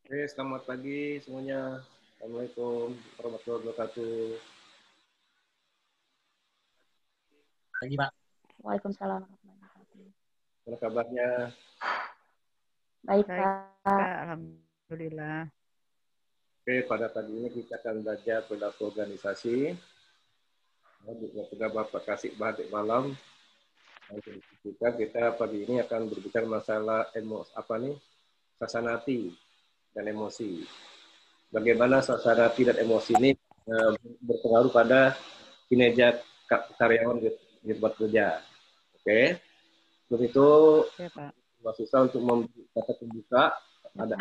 Oke, selamat pagi semuanya. Assalamualaikum warahmatullahi wabarakatuh. Pagi, Pak. Waalaikumsalam warahmatullahi wabarakatuh. Apa kabarnya? Baik, Baik, Pak. Kak. Alhamdulillah. Oke, pada pagi ini kita akan belajar perilaku organisasi. Juga Bapak kasih batik malam. Kita pagi ini akan berbicara masalah suasana hati dan emosi. Bagaimana suasana hati dan emosi ini berpengaruh pada kinerja karyawan di tempat kerja. Oke. Untuk itu, Ya, Pak. mahasiswa untuk kata pembuka ada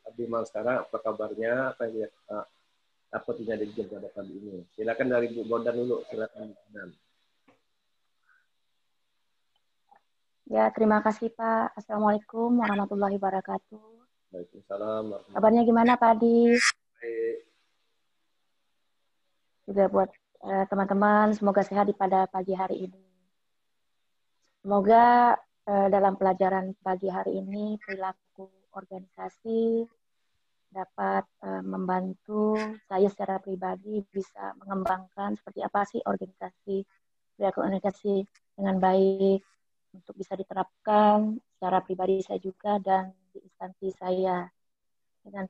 Abdiman sekarang, apa kabarnya, apa terjadi di jam pada pagi ini. Silakan dari Bu Bondan dulu, silakan Bu Bondan. Ya, terima kasih, Pak. Assalamualaikum warahmatullahi wabarakatuh. Waalaikumsalam. Kabarnya gimana, Pak Adi? Baik. Juga buat teman-teman, semoga sehat pada pagi hari ini. Semoga dalam pelajaran pagi hari ini perilaku organisasi dapat membantu saya secara pribadi bisa mengembangkan seperti apa sih perilaku organisasi dengan baik untuk bisa diterapkan secara pribadi saya juga dan di instansi saya dengan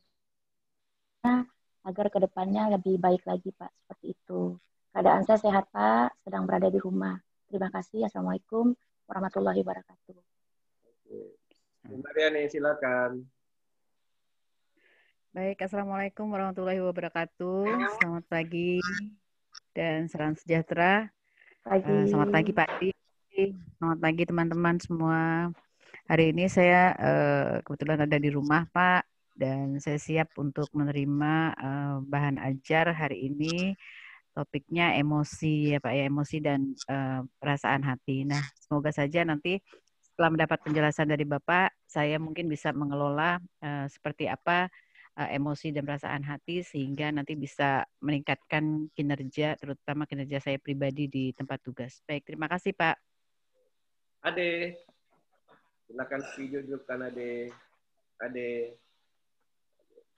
agar kedepannya lebih baik lagi Pak, seperti itu. Keadaan saya sehat Pak, sedang berada di rumah. Terima kasih. Assalamualaikum warahmatullahi wabarakatuh. Bu Mariani, silakan. Baik, Assalamualaikum warahmatullahi wabarakatuh. Selamat pagi dan salam sejahtera. Pagi. Selamat pagi, Pak Adi. Selamat pagi, teman-teman semua. Hari ini saya kebetulan ada di rumah, Pak, dan saya siap untuk menerima bahan ajar hari ini. Topiknya emosi, ya Pak, ya, emosi dan perasaan hati. Nah, semoga saja nanti setelah mendapat penjelasan dari Bapak, saya mungkin bisa mengelola seperti apa emosi dan perasaan hati sehingga nanti bisa meningkatkan kinerja, terutama kinerja saya pribadi di tempat tugas. Baik, terima kasih Pak. Ade, silakan video dudukkan Ade. Ade.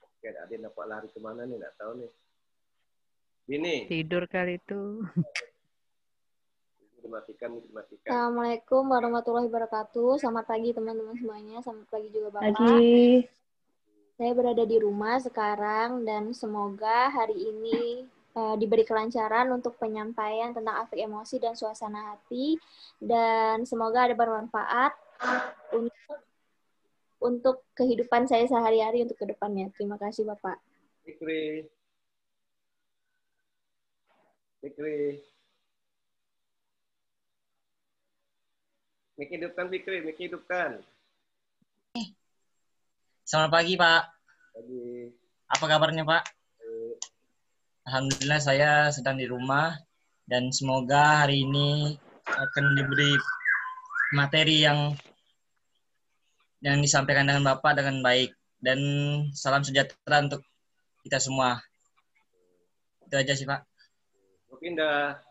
Oke, Ade nampak lari kemana nih, nggak tahu nih. Ini. Tidur kali itu. Dimatikan. Assalamualaikum warahmatullahi wabarakatuh. Selamat pagi teman-teman semuanya. Selamat pagi juga Bapak. Pagi. Saya berada di rumah sekarang dan semoga hari ini diberi kelancaran untuk penyampaian tentang afek emosi dan suasana hati dan semoga ada bermanfaat untuk kehidupan saya sehari-hari untuk kedepannya. Terima kasih Bapak. Fikri. Miki hidupkan. Selamat pagi, Pak. Pagi. Apa kabarnya, Pak? Alhamdulillah saya sedang di rumah dan semoga hari ini akan diberi materi yang disampaikan dengan Bapak dengan baik dan salam sejahtera untuk kita semua. Itu aja sih, Pak. Pindah.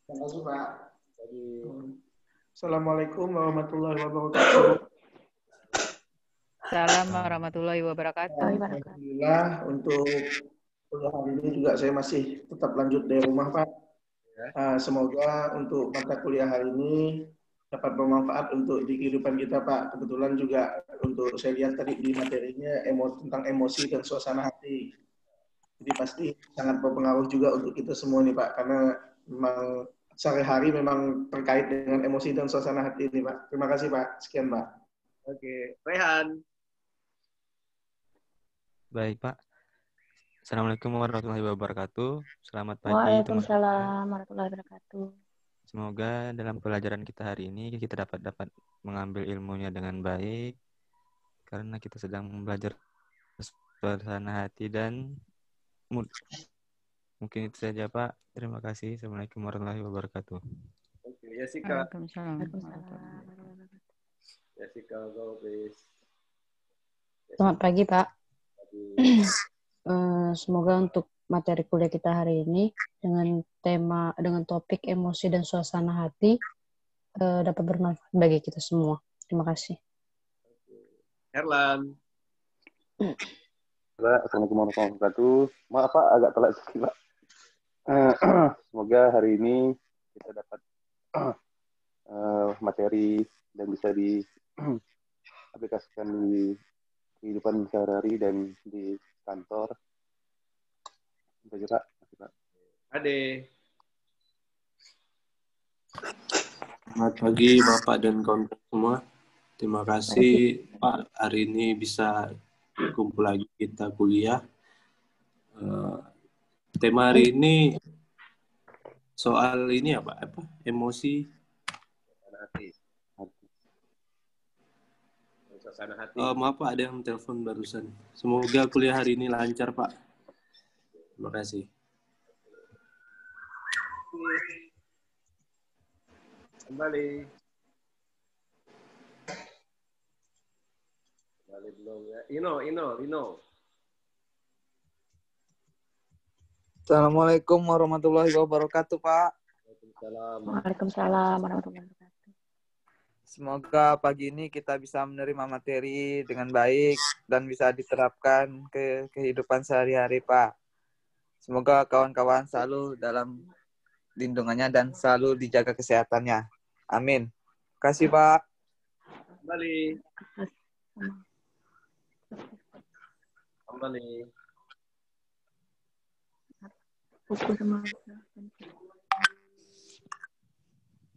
Terima kasih, Pak. Assalamualaikum warahmatullahi wabarakatuh. Salam warahmatullahi wabarakatuh. Alhamdulillah untuk kuliah hari ini juga saya masih tetap lanjut dari rumah, Pak. Semoga untuk mata kuliah hari ini dapat bermanfaat untuk di kehidupan kita, Pak. Kebetulan juga untuk saya lihat tadi di materinya tentang emosi dan suasana hati. Jadi pasti sangat berpengaruh juga untuk kita semua nih, Pak, karena memang sehari-hari memang terkait dengan emosi dan suasana hati ini, Pak. Terima kasih, Pak. Sekian, Pak. Oke, Rehan. Baik, Pak. Assalamualaikum warahmatullahi wabarakatuh. Selamat pagi, Waalaikumsalam warahmatullahi wabarakatuh. Semoga dalam pelajaran kita hari ini kita dapat mengambil ilmunya dengan baik karena kita sedang belajar suasana hati dan mood. Mungkin itu saja, Pak. Terima kasih. Assalamualaikum warahmatullahi wabarakatuh. Oke, Jessica. Waalaikumsalam. Jessica, go please. Selamat pagi, Pak. Semoga untuk materi kuliah kita hari ini dengan topik emosi dan suasana hati dapat bermanfaat bagi kita semua. Terima kasih. Herlan. Assalamualaikum warahmatullahi wabarakatuh. Maaf Pak, agak telat sedikit Pak. Semoga hari ini kita dapat materi dan bisa diaplikasikan di kehidupan sehari-hari dan di kantor. Terima kasih Pak. Ade. Selamat pagi Bapak dan kawan-kawan semua. Terima kasih Pak, hari ini bisa kumpul lagi kita kuliah. Tema hari ini soal ini apa? Emosi. Suasana hati. Maaf Pak, ada yang telepon barusan. Semoga kuliah hari ini lancar Pak. Terima kasih. Kembali belum ya. Ino. Assalamualaikum warahmatullahi wabarakatuh, Pak. Waalaikumsalam warahmatullahi wabarakatuh. Semoga pagi ini kita bisa menerima materi dengan baik dan bisa diterapkan ke kehidupan sehari-hari, Pak. Semoga kawan-kawan selalu dalam lindungannya dan selalu dijaga kesehatannya. Amin. Terima kasih, Pak. Kembali.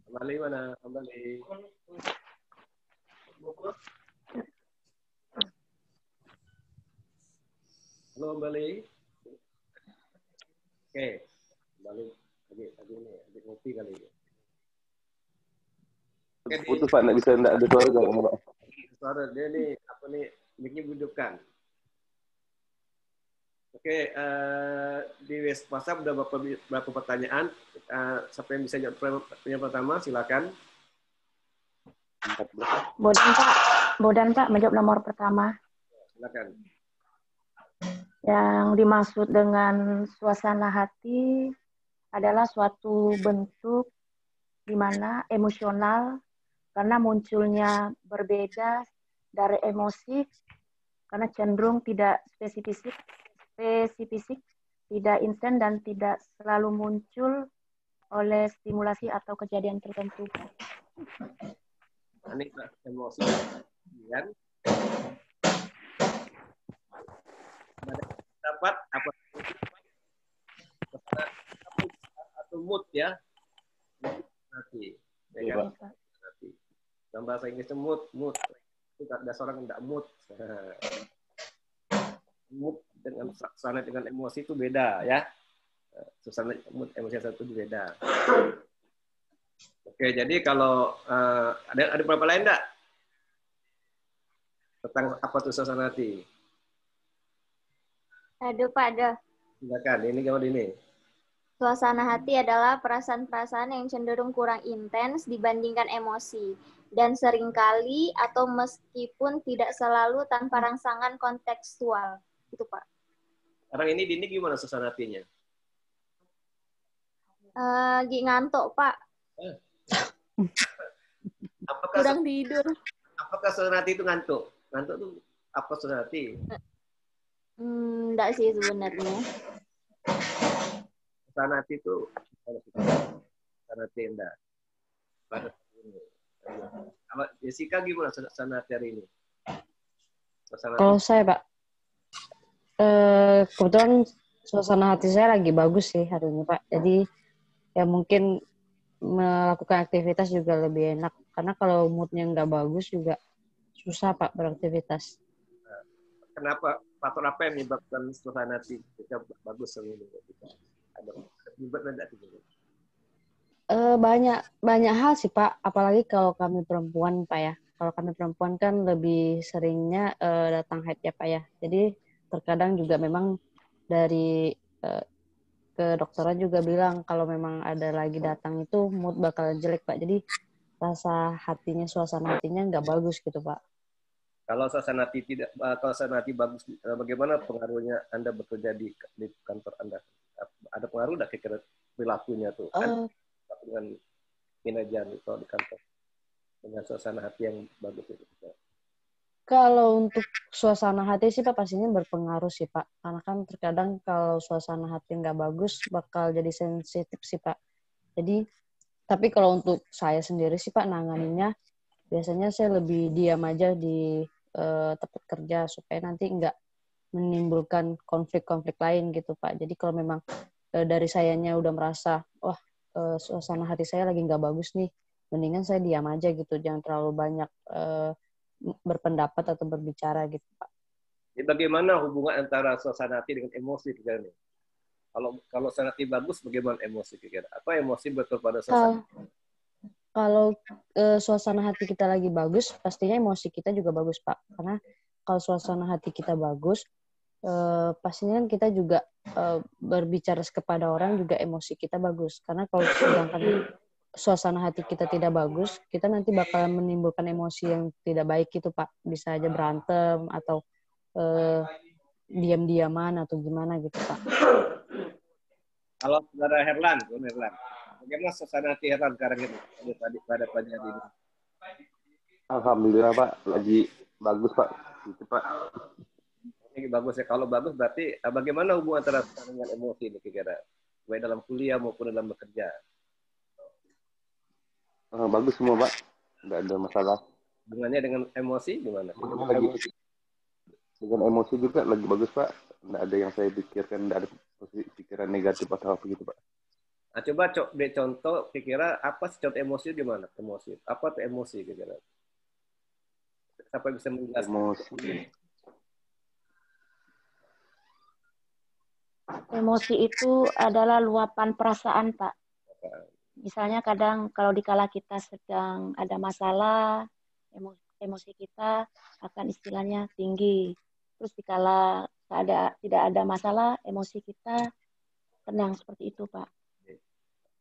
Kembali mana? Kembali. Halo, kembali. Oke. Kembali. Lagi ngopi kali ya. Putus Pak, nggak ada suara nggak Pak? Suara dia nih, apa nih, mic-nya budukkan. Oke, di WhatsApp udah berapa pertanyaan. Siapa yang bisa jawab pertanyaan pertama, silakan. Bodan Pak, menjawab nomor pertama. Silakan. Yang dimaksud dengan suasana hati adalah suatu bentuk di mana emosional karena munculnya berbeda dari emosi karena cenderung tidak spesifik, tidak instan dan tidak selalu muncul oleh stimulasi atau kejadian tertentu. Ini emosi kan? Dapat apa atau mood ya? Nanti, ya kan? Dalam bahasa Inggrisnya mood. Itu ada seorang tidak mood. Mood dengan suasana dengan emosi itu beda ya. Suasana mood emosi satu itu beda. Oke, jadi kalau ada beberapa lain enggak? Tentang apa itu suasana hati? Ada Pak, ada. Silakan, ini gimana ini? Suasana hati adalah perasaan-perasaan yang cenderung kurang intens dibandingkan emosi. Dan seringkali atau meskipun tidak selalu tanpa rangsangan kontekstual. Itu Pak. Sekarang ini Dini gimana suasana hatinya? Lagi ngantuk Pak. Kurang tidur. Apakah suasana hati itu ngantuk? Ngantuk itu apa suasana hati? Enggak sih sebenarnya. Suasana hati itu suasana hati enggak. Kalau Jessica gimana suasana hati hari ini? Kalau saya Pak, kebetulan suasana hati saya lagi bagus sih hari ini Pak. Jadi ya mungkin melakukan aktivitas juga lebih enak. Karena kalau moodnya nggak bagus juga susah Pak beraktivitas. Kenapa? Faktor apa yang menyebabkan suasana hati kita bagus hari ini? Ada penyebabnya enggak? Banyak hal sih Pak. Apalagi kalau kami perempuan Pak ya. Kalau kami perempuan kan lebih seringnya datang haid ya Pak ya. Jadi terkadang juga memang dari ke dokternya juga bilang kalau memang ada lagi datang itu mood bakal jelek Pak. Jadi suasana hatinya nggak bagus gitu Pak. Kalau suasana hati bagus, bagaimana pengaruhnya Anda bekerja di kantor Anda? Ada pengaruh nggak kira-kira perilakunya tuh? Dengan kinerja di kantor dengan suasana hati yang bagus itu. Kalau untuk suasana hati sih Pak pastinya berpengaruh sih Pak. Karena kan terkadang kalau suasana hati nggak bagus bakal jadi sensitif sih Pak. Jadi, tapi kalau untuk saya sendiri sih Pak nanganinya biasanya saya lebih diam aja di tempat kerja supaya nanti nggak menimbulkan konflik-konflik lain gitu Pak. Jadi kalau memang dari sayanya udah merasa, wah suasana hati saya lagi nggak bagus nih, mendingan saya diam aja gitu, jangan terlalu banyak berpendapat atau berbicara gitu Pak. Jadi bagaimana hubungan antara suasana hati dengan emosi kira-kira? Kalau suasana hati bagus, bagaimana emosi kira-kira? Apa emosi betul pada suasana? Kalau suasana hati kita lagi bagus, pastinya emosi kita juga bagus Pak. Karena kalau suasana hati kita bagus, pastinya kita juga berbicara kepada orang juga emosi kita bagus. Karena kalau sedangkan suasana hati kita tidak bagus, kita nanti bakalan menimbulkan emosi yang tidak baik gitu Pak. Bisa aja berantem atau diam-diaman atau gimana gitu Pak. Kalau saudara Herlan, bagaimana suasana hati Herlan sekarang ini pada pagi hari ini? Alhamdulillah Pak, lagi bagus Pak. Gitu Pak. Ini bagus ya. Kalau bagus berarti bagaimana hubungan antara dengan emosi ini kira-kira? Baik dalam kuliah maupun dalam bekerja. Bagus semua Pak, nggak ada masalah. Hubungannya dengan emosi gimana? Dengan emosi juga lagi bagus Pak. Nggak ada yang saya pikirkan, nggak ada pikiran negatif atau apa gitu Pak. Nah, coba contoh kira-kira apa sih contoh emosi gimana? Emosi. Apa tuh emosi kira-kira? Siapa bisa menjelaskan? Emosi. Emosi itu adalah luapan perasaan, Pak. Misalnya kadang kalau dikala kita sedang ada masalah, emosi kita akan istilahnya tinggi. Terus dikala tidak ada masalah, emosi kita tenang, seperti itu, Pak.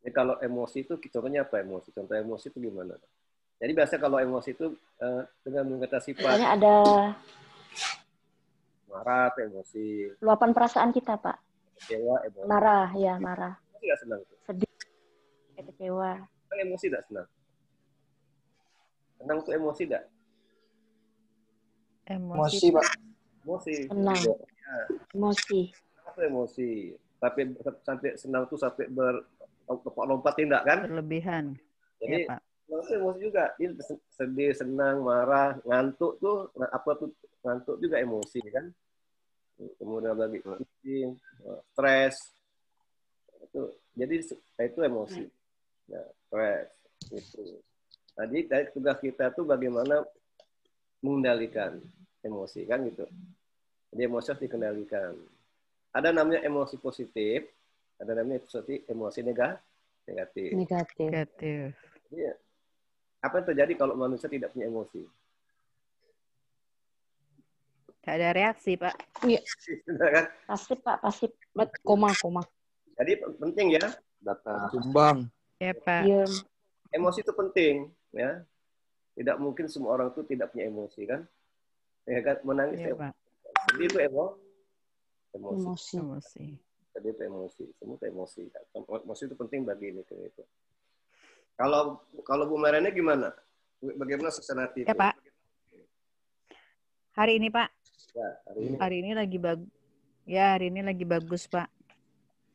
Jadi kalau emosi itu contohnya apa emosi? Contoh emosi itu gimana? Jadi biasa kalau emosi itu dengan mengatakan sifat. Misalnya ada marah, emosi. Luapan perasaan kita, Pak. Kecewa, emosi. Marah, ya marah. Tidak senang. Sedih, kecewa. Emosi tidak senang. Senang itu emosi tidak? Emosi Pak. Emosi. Senang. Ya. Emosi. Apa emosi? Tapi sampai senang tuh sampai lompat tindak kan? Berlebihan. Jadi ya, Pak. Itu emosi juga. Ini sedih, senang, marah, ngantuk tuh apa tuh ngantuk juga emosi kan? Kemudian lagi pusing, stres. Jadi itu emosi. Nah, stres itu. Jadi tugas kita tuh bagaimana mengendalikan emosi kan gitu. Jadi emosi harus dikendalikan. Ada namanya emosi positif, ada namanya emosi negatif. Jadi, apa yang terjadi kalau manusia tidak punya emosi? Tidak ada reaksi, Pak. Iya. Kan? Pasif, Pak. Pasif. Koma. Jadi penting ya. Data. Sumbang. Ya, Pak. Iya. Emosi itu penting, ya. Tidak mungkin semua orang itu tidak punya emosi, kan? Ya kan? Menangis ya, Pak. Sedih itu emosi. Sedih itu emosi. Semua itu emosi. Emosi itu penting bagi ini itu. Kalau Bu Mariana gimana? Bagaimana suasana hati? Ya, Pak. Hari ini, Pak. Ya, hari ini lagi bagus. Ya, hari ini lagi bagus, Pak.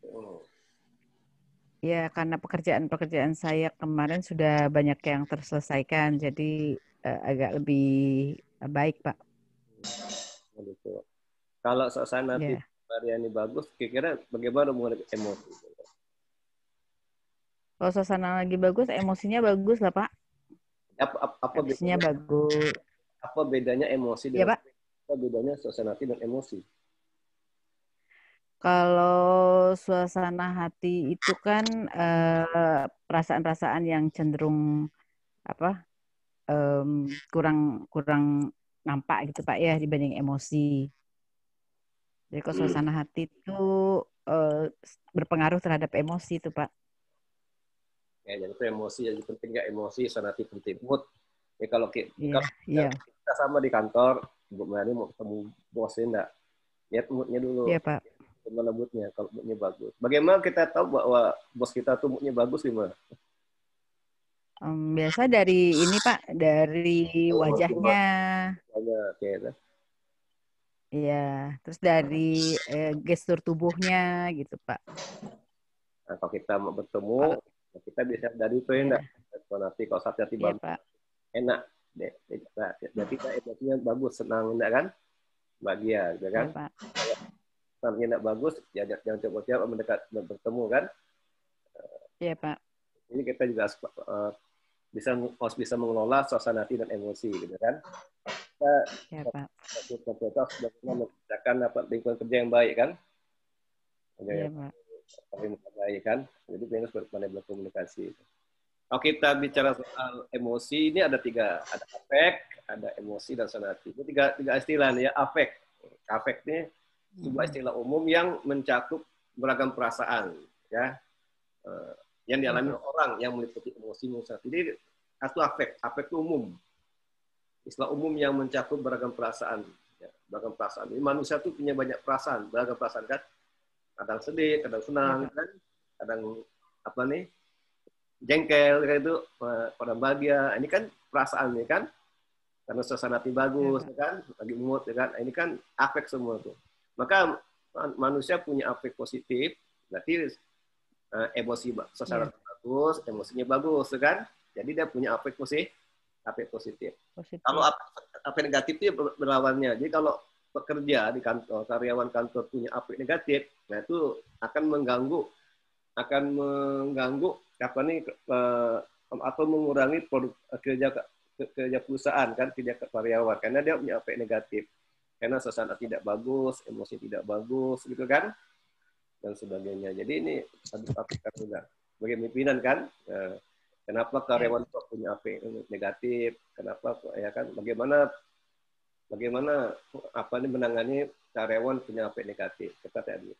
Oh. Ya, karena pekerjaan saya kemarin sudah banyak yang terselesaikan, jadi agak lebih baik, Pak. Gitu. Kalau suasana hati Mariani bagus, kira-kira bagaimana hubungan emosi? Kalau suasana lagi bagus, emosinya bagus lah, Pak. Apa emosinya bagus. Apa bedanya emosi ya, Pak? Apa bedanya suasana hati dan emosi? Kalau suasana hati itu kan perasaan-perasaan yang cenderung kurang nampak gitu Pak ya dibanding emosi. Jadi kalau suasana hati itu berpengaruh terhadap emosi itu Pak. Ya, jadi itu emosi jadi penting nggak emosi, suasana hati penting. Mood. Ya kalau kita sama di kantor, Bu Mari mau ketemu bosnya enggak? Lihat moodnya dulu. Iya Pak. Gimana moodnya? Kalau moodnya bagus. Bagaimana kita tahu bahwa bos kita tuh moodnya bagus gimana? Biasa dari ini Pak, dari wajahnya. Oke. Iya, terus dari gestur tubuhnya gitu Pak. Nah, kalau kita mau bertemu, kita bisa dari itu enggak. Nanti kalau saatnya tiba enak, jadi kita emosinya bagus, senang enggak kan? Bahagia, gitu kan? Kalau enggak bagus, ya jangan coba-coba mendekat bertemu kan? Iya Pak. Ini kita juga harus bisa mengelola suasana hati dan emosi, gitu kan? Kita menciptakan lingkungan kerja yang baik kan? Iya Pak. Baik kan? Jadi kita harus pandai berkomunikasi. Kalau kita bicara soal emosi, ini ada tiga, ada afek, ada emosi dan suasana hati. Itu tiga istilah nih ya, afek. Afek ini sebuah istilah umum yang mencakup beragam perasaan, ya, yang dialami orang yang meliputi emosi, jadi itu afek. Afek itu umum, istilah umum yang mencakup beragam perasaan, ya, beragam perasaan. Ini manusia tuh punya banyak perasaan, beragam perasaan kan, kadang sedih, kadang senang, kan, kadang apa nih, jengkel, kayak itu, kadang bahagia. Ini kan perasaan nih kan, karena suasana hati bagus, ya kan, lagi mood, ya kan. Ini kan afek semua tuh. Maka manusia punya afek positif, berarti emosi suasana bagus, emosinya bagus, ya kan. Jadi dia punya afek positif. Kalau afek negatif itu berlawannya. Jadi kalau pekerja di kantor, karyawan kantor punya afek negatif, nah itu akan mengganggu apa nih, atau mengurangi produk kerja perusahaan kan, kerja karyawan, karena dia punya afek negatif, karena suasana tidak bagus, emosi tidak bagus, gitu kan, dan sebagainya. Jadi ini afek juga sebagai pimpinan kan, kenapa karyawan kok punya afek negatif, kenapa ya kan, bagaimana apa ini menangani karyawan punya afek negatif, kita tadi.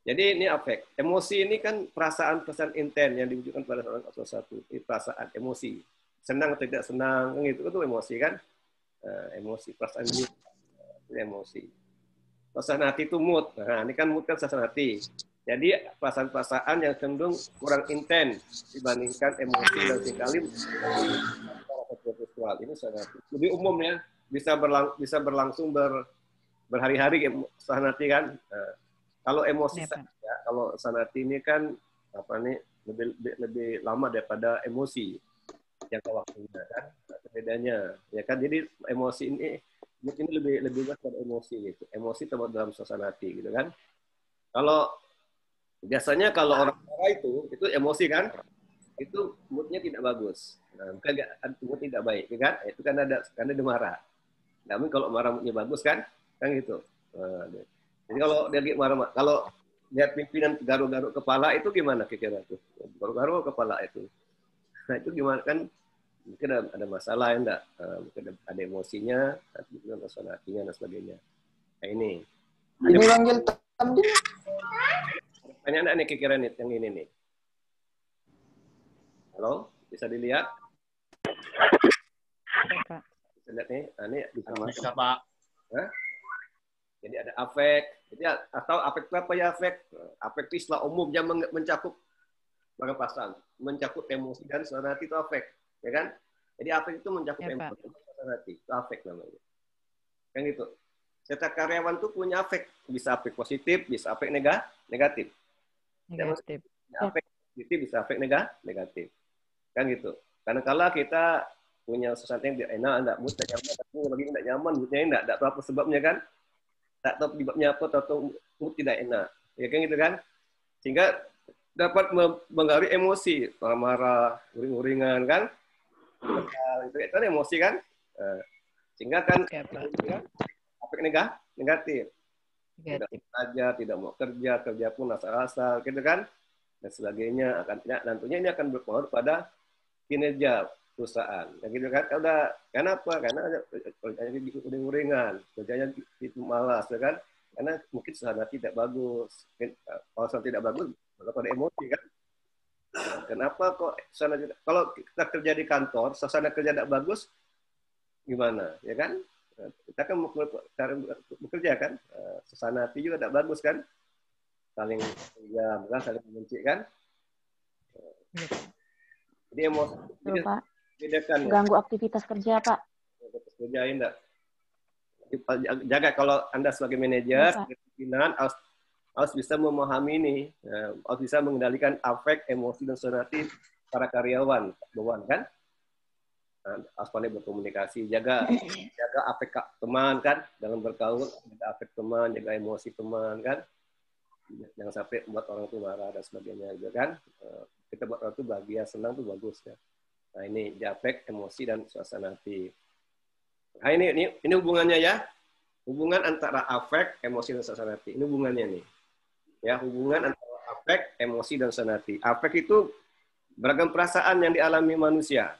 Jadi ini afek. Emosi ini kan perasaan-perasaan intens yang diwujudkan pada sesuatu. Ini perasaan, emosi. Senang atau tidak senang, itu emosi kan? Emosi, perasaan ini emosi. Suasana hati itu mood. Nah, ini kan mood kan suasana hati. Jadi perasaan-perasaan yang cenderung kurang intens dibandingkan emosi dan sekali seksual. Ini suasana hati. Lebih umum ya, bisa berlangsung berhari-hari suasana hati kan. Kalau emosi saja, kalau sanati ini kan apa nih, lebih lama daripada emosi jangka waktunya kan, bedanya ya kan. Jadi emosi ini lebih luas pada emosi gitu. Emosi terbawa dalam suasana hati gitu kan. Kalau biasanya kalau orang marah itu emosi kan, itu moodnya tidak bagus. Nah, bukan mood tidak baik kan? Itu kan karena dia marah. Namun kalau marah moodnya bagus kan gitu. Jadi kalau dia marah, kalau lihat pimpinan garuk-garuk kepala itu gimana kira-kira tuh? Garuk-garuk kepala itu. Nah itu gimana kan? Mungkin ada masalah ya enggak? Mungkin ada emosinya, ada masalah hatinya dan sebagainya. Nah ini. Ini manggil Tamdin. Banyak enggak nih kira-kira nih yang ini nih? Halo, bisa dilihat? Bisa lihat nih? Nah, ini bisa Pak. Hah? Jadi ada afek, jadi atau afek apa ya afek? Afek itu istilah umum yang mencakup beragam perasaan, mencakup emosi dan suasana hati, itu afek, ya kan? Jadi afek itu mencakup emosi dan suasana hati, itu afek namanya. Kan gitu. Setiap karyawan tuh punya afek, bisa afek positif, bisa afek negatif. Negatif. Afek positif bisa afek negatif. Kan gitu. Karena kalau kita punya sesuatu yang tidak enak, enggak mood, enggak nyaman, tapi lagi enggak nyaman, moodnya enggak tahu apa sebabnya kan? Tak tahu penyebabnya apa, atau mood tidak enak, ya kan gitu kan, sehingga dapat mengaruhi emosi, marah-marah, uring-uringan kan, itu kan emosi kan, sehingga kan afek negatif, tidak belajar, tidak mau kerja pun asal-asal, gitu kan, dan sebagainya. Nantinya ini akan berpengaruh pada kinerja perusahaan, ya gitu kan. Kenapa? Karena kerjanya uring-uringan, kerjanya itu malas, ya kan? Karena mungkin suasana tidak bagus. Kalau suasana tidak bagus, maka pada emosi kan. Kenapa kok suasana tidak? Kalau kita kerja di kantor, suasana kerja tidak bagus, gimana? Ya kan? Kita kan bekerja kan, suasana hati juga tidak bagus kan, saling membenci kan. Jadi emosi Betul, Pak. bedakan ya. Ganggu aktivitas kerja, Pak. Aktivitas kerja enggak. Jaga kalau Anda sebagai manajer, pimpinan harus bisa memahami ini, harus bisa mengendalikan afek, emosi dan sonati para karyawan, bawahan kan? Harus pandai berkomunikasi, jaga afek teman kan, dalam bergaul, jaga afek teman, jaga emosi teman kan, jangan sampai buat orang itu marah dan sebagainya juga kan. Kita buat orang itu bahagia, senang tuh bagus ya. Nah ini di afek, emosi dan suasana hati. Nah ini hubungannya ya, hubungan antara afek, emosi dan suasana hati. Ini hubungannya nih, ya hubungan antara afek, emosi dan suasana hati. Afek itu beragam perasaan yang dialami manusia.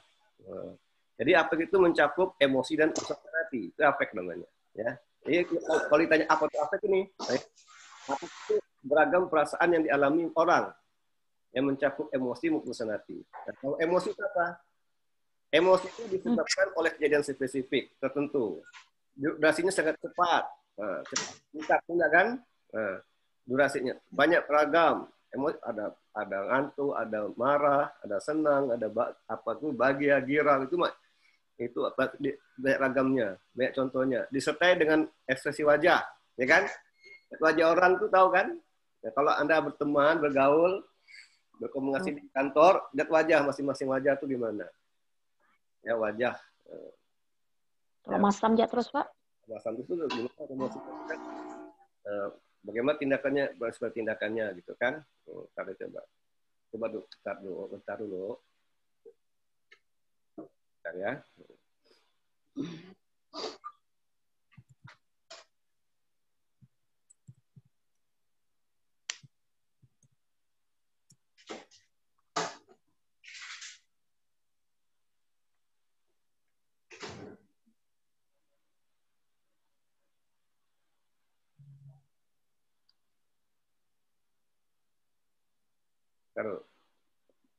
Jadi afek itu mencakup emosi dan suasana hati. Itu afek namanya. Ya. Jadi kalau ditanya apa itu afek ini, afek itu beragam perasaan yang dialami orang yang mencakup emosi maupun suasana hati. Nah, kalau emosi itu apa? Emosi itu disebabkan oleh kejadian spesifik tertentu. Durasinya sangat cepat. Cepat kan? Durasinya banyak beragam. Emosi ada ngantuk, ada marah, ada senang, ada bahagia, girang itu banyak ragamnya, banyak contohnya. Disertai dengan ekspresi wajah, ya kan? Wajah orang tuh tahu kan? Ya, kalau Anda berteman, bergaul, berkomunikasi di kantor, lihat wajah masing-masing wajah tuh gimana? Ya wajah. Kalau masam aja terus, Pak. Masam itu gimana emosi kan? Bagaimana tindakannya, seperti tindakannya gitu kan? Coba bentar dulu. Bentar ya.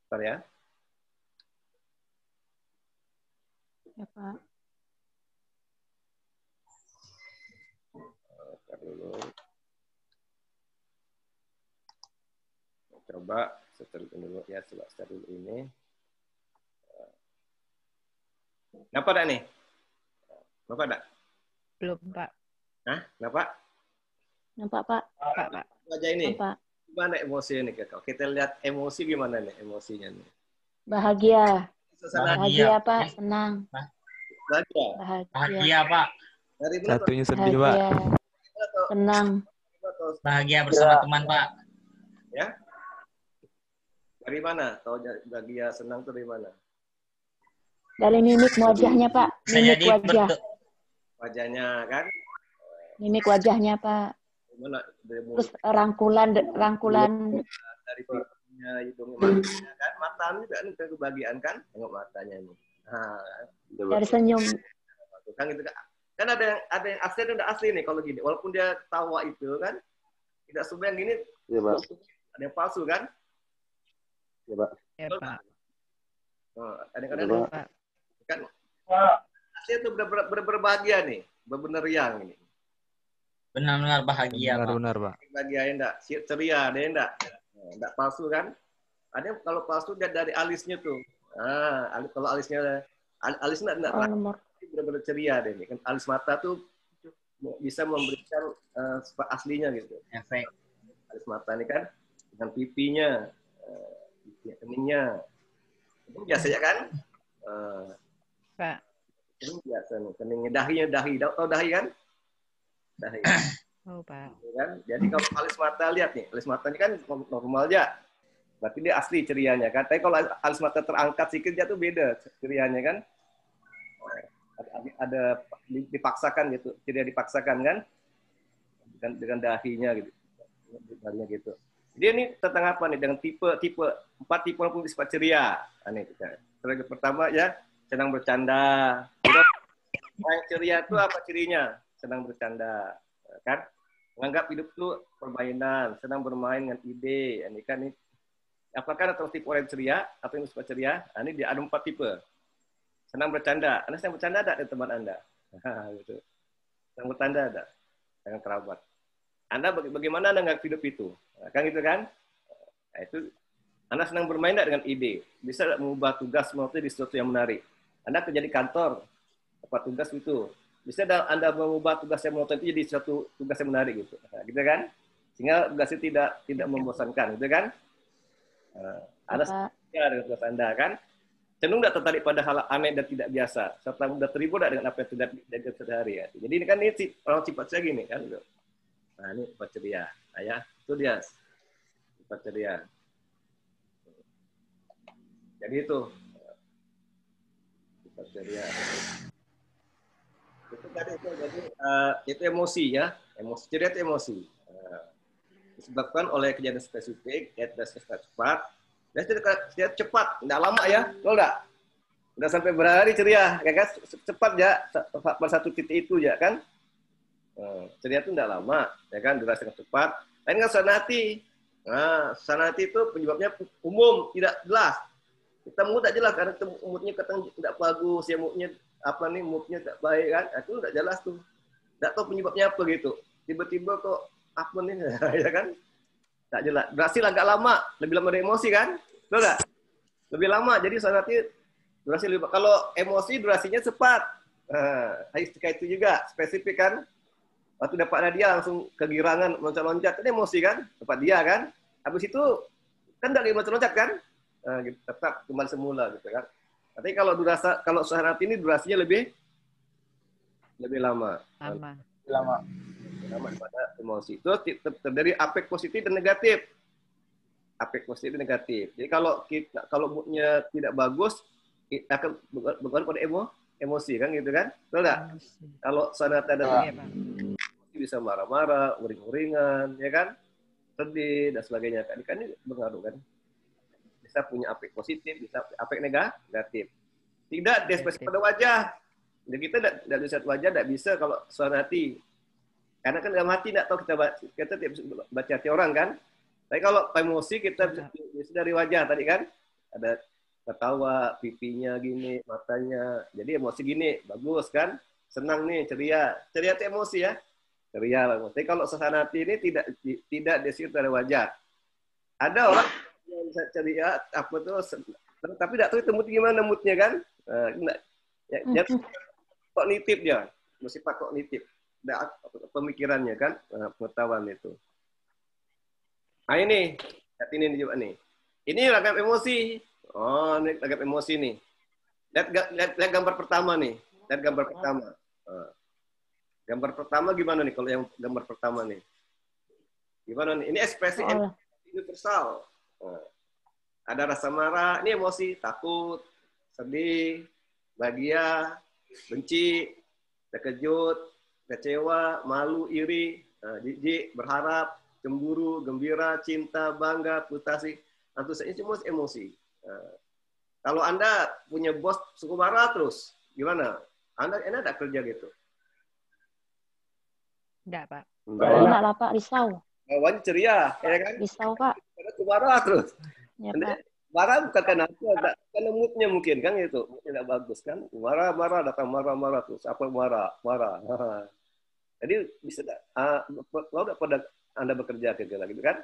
Bentar ya. Ya, Pak. Bentar dulu. Coba setel dulu ya, coba setel dulu ini. Kenapa dak nih? Kenapa dak? Belum, Pak. Hah? Kenapa? Nampak, Pak. Pak. Wajah ini. Nampak. Gimana emosi ini, Kak? Kita lihat emosi gimana nih emosinya nih? Bahagia. Bahagia, Bahagia. Pak. Senang. Bahagia. Bahagia, Pak. Satunya sedih, Pak. Senang. Bahagia bersama teman, Pak. Ya. Dari mana? Tahu bahagia, senang tuh dari mana? Dari mimik wajahnya, Pak. Mimik wajah. Wajahnya kan? Mimik wajahnya, Pak. Gimana? Terus rangkulan dari pipinya, hidungnya kan? Matanya juga nih kebahagiaan kan? Tengok matanya nih. Nah, dari senyum. Kan gitu kan? Kan ada yang asli dan udah asli nih kalau gini. Walaupun dia tawa itu kan, tidak semua yang gini. Iya, Pak. Ada yang palsu kan? Iya, Pak. Ya, Pak. Kadang-kadang kan asli itu berbahagia nih, benar riang ini. Benar-benar bahagia, Benar, Pak. Bahagia enggak? Ceria ada enggak? Enggak palsu kan? Ada yang kalau palsu dia dari alisnya tuh. Kalau alisnya enggak benar-benar ceria deh ini. Kan alis mata tuh bisa memberikan aslinya gitu. Efek. Alis mata ini kan dengan pipinya, keningnya. Itu biasanya kan? Pak. Ini biasa nih, keningnya, dahi. Tahu dahi kan? Dahi. Oh, Pak. Kan? Jadi kalau alis mata lihat nih, alis matanya kan normal aja. Berarti dia asli cerianya kan. Tapi kalau alis mata terangkat sedikit dia tuh beda cerianya kan. Ada dipaksakan gitu, ceria dipaksakan kan. Dengan dahinya gitu. Dahinya gitu. Jadi ini tentang apa nih? Dengan tipe 4 tipe pun sifat ceria. Ini kita. Pertama ya, senang bercanda. Yang ceria itu apa cirinya? Senang bercanda, kan? Menganggap hidup itu permainan, senang bermain dengan ide. Ini kan ini. Apakah ada tipe orang ceria atau yang sifat ceria? Ini dia ada 4 tipe. Senang bercanda. Anda senang bercanda ada dengan teman Anda? Gitu. Senang bercanda ada dengan kerabat. Anda bagaimana Anda nggak hidup itu? Kan gitu kan? Nah, itu Anda senang bermain tidak dengan ide? Bisa tidak mengubah tugas menjadi sesuatu yang menarik? Anda kerja di kantor, tempat tugas itu. Bisa tidak Anda mengubah tugas yang monoton itu jadi suatu tugas yang menarik gitu. Nah, gitu kan? Sehingga tugas itu tidak membosankan, gitu kan? Anda setia dengan tugas Anda kan? Cenderung tidak tertarik pada hal aneh dan tidak biasa, serta mudah terhibur dengan apa yang tidak dilakukan sehari ya. Jadi ini kan orang sifat saya gini kan. Nah ini sifat ceria, nah, ya itu dia sifat ceria. Jadi itu sifat ceria. Itu tadi itu jadi itu emosi ya, emosi ceria itu emosi. Disebabkan oleh kejadian spesifik, yaitu cepat. Dan dia cepat, tidak lama ya, betul enggak? Udah sampai berhari ceria, ya kan? Cepat ya, pada satu titik itu ya kan? Ceria itu tidak lama, ya kan? Durasi yang cepat. Lain kan suasana hati. Nah, suasana hati itu penyebabnya umum, tidak jelas. Kita mood tidak jelas, karena moodnya kadang tidak bagus, ya moodnya apa nih, moodnya tidak baik kan? Itu tidak jelas tuh. Tidak tahu penyebabnya apa gitu. Tiba-tiba kok apa nih, ya kan? Tak jelas. Durasi agak lama, lebih lama dari emosi kan? Betul nggak? Lebih lama, jadi nanti durasi lebih. Kalau emosi durasinya cepat. Ketika itu juga spesifik kan? Waktu dapat hadiah langsung kegirangan, loncat-loncat. Itu emosi kan? Dapat dia kan? Habis itu kan dari loncat-loncat kan? Gitu, tetap kembali semula gitu kan? Tapi kalau suasana hati ini durasinya lebih lama. Lama daripada emosi. Itu terdiri afek positif dan negatif. Afek positif dan negatif. Jadi kalau moodnya tidak bagus, kita akan bergantung pada emosi kan gitu kan? Betul nggak? Kalau sana ada emosi bisa marah-marah, uring-uringan, ya kan? Sedih dan sebagainya kan? Ini berpengaruh kan? Bisa punya afek positif, bisa afek negatif. Tidak depresi pada wajah. Jadi kita tidak bisa wajah, tidak bisa kalau suara hati. Karena kan dalam hati tidak tahu kita tidak bisa baca hati orang kan. Tapi kalau emosi kita bisa dari wajah tadi kan. Ada ketawa, pipinya gini, matanya. Jadi emosi gini, bagus kan. Senang nih, ceria. Ceria itu emosi ya. Ceria. Tapi kalau suasana hati ini tidak disitu dari wajah. Ada orang yang bisa ceria, apa tuh, tapi tidak tahu itu mood gimana moodnya kan. Ya, kok nitip dia. Mesti pak kok nitip. Pemikirannya kan, pengetahuan itu. Nah ini, lihat ini juga nih. Ini ragam emosi. Oh, ini ragam emosi nih. Lihat gambar pertama nih. Lihat gambar pertama. Gambar pertama gimana nih kalau yang gambar pertama nih? Gimana nih? Ini ekspresi universal. Ada rasa marah, ini emosi, takut, sedih, bahagia, benci, terkejut, kecewa, malu, iri, jijik, berharap, cemburu, gembira, cinta, bangga, frustasi, antusias, ini semua emosi. Kalau Anda punya bos suka marah terus, gimana? Anda enak tidak kerja gitu? Enggak, Pak. Enak lah, Pak. Risau. Wajah ceria, ya kan? Risau, Pak. Karena suka marah terus. Ya, Anda Pak. marah bukan karena apa, karena moodnya mungkin kan gitu, tidak bagus kan? Marah, datang marah terus, apa marah. Jadi bisa kalau pada Anda bekerja gitu kan?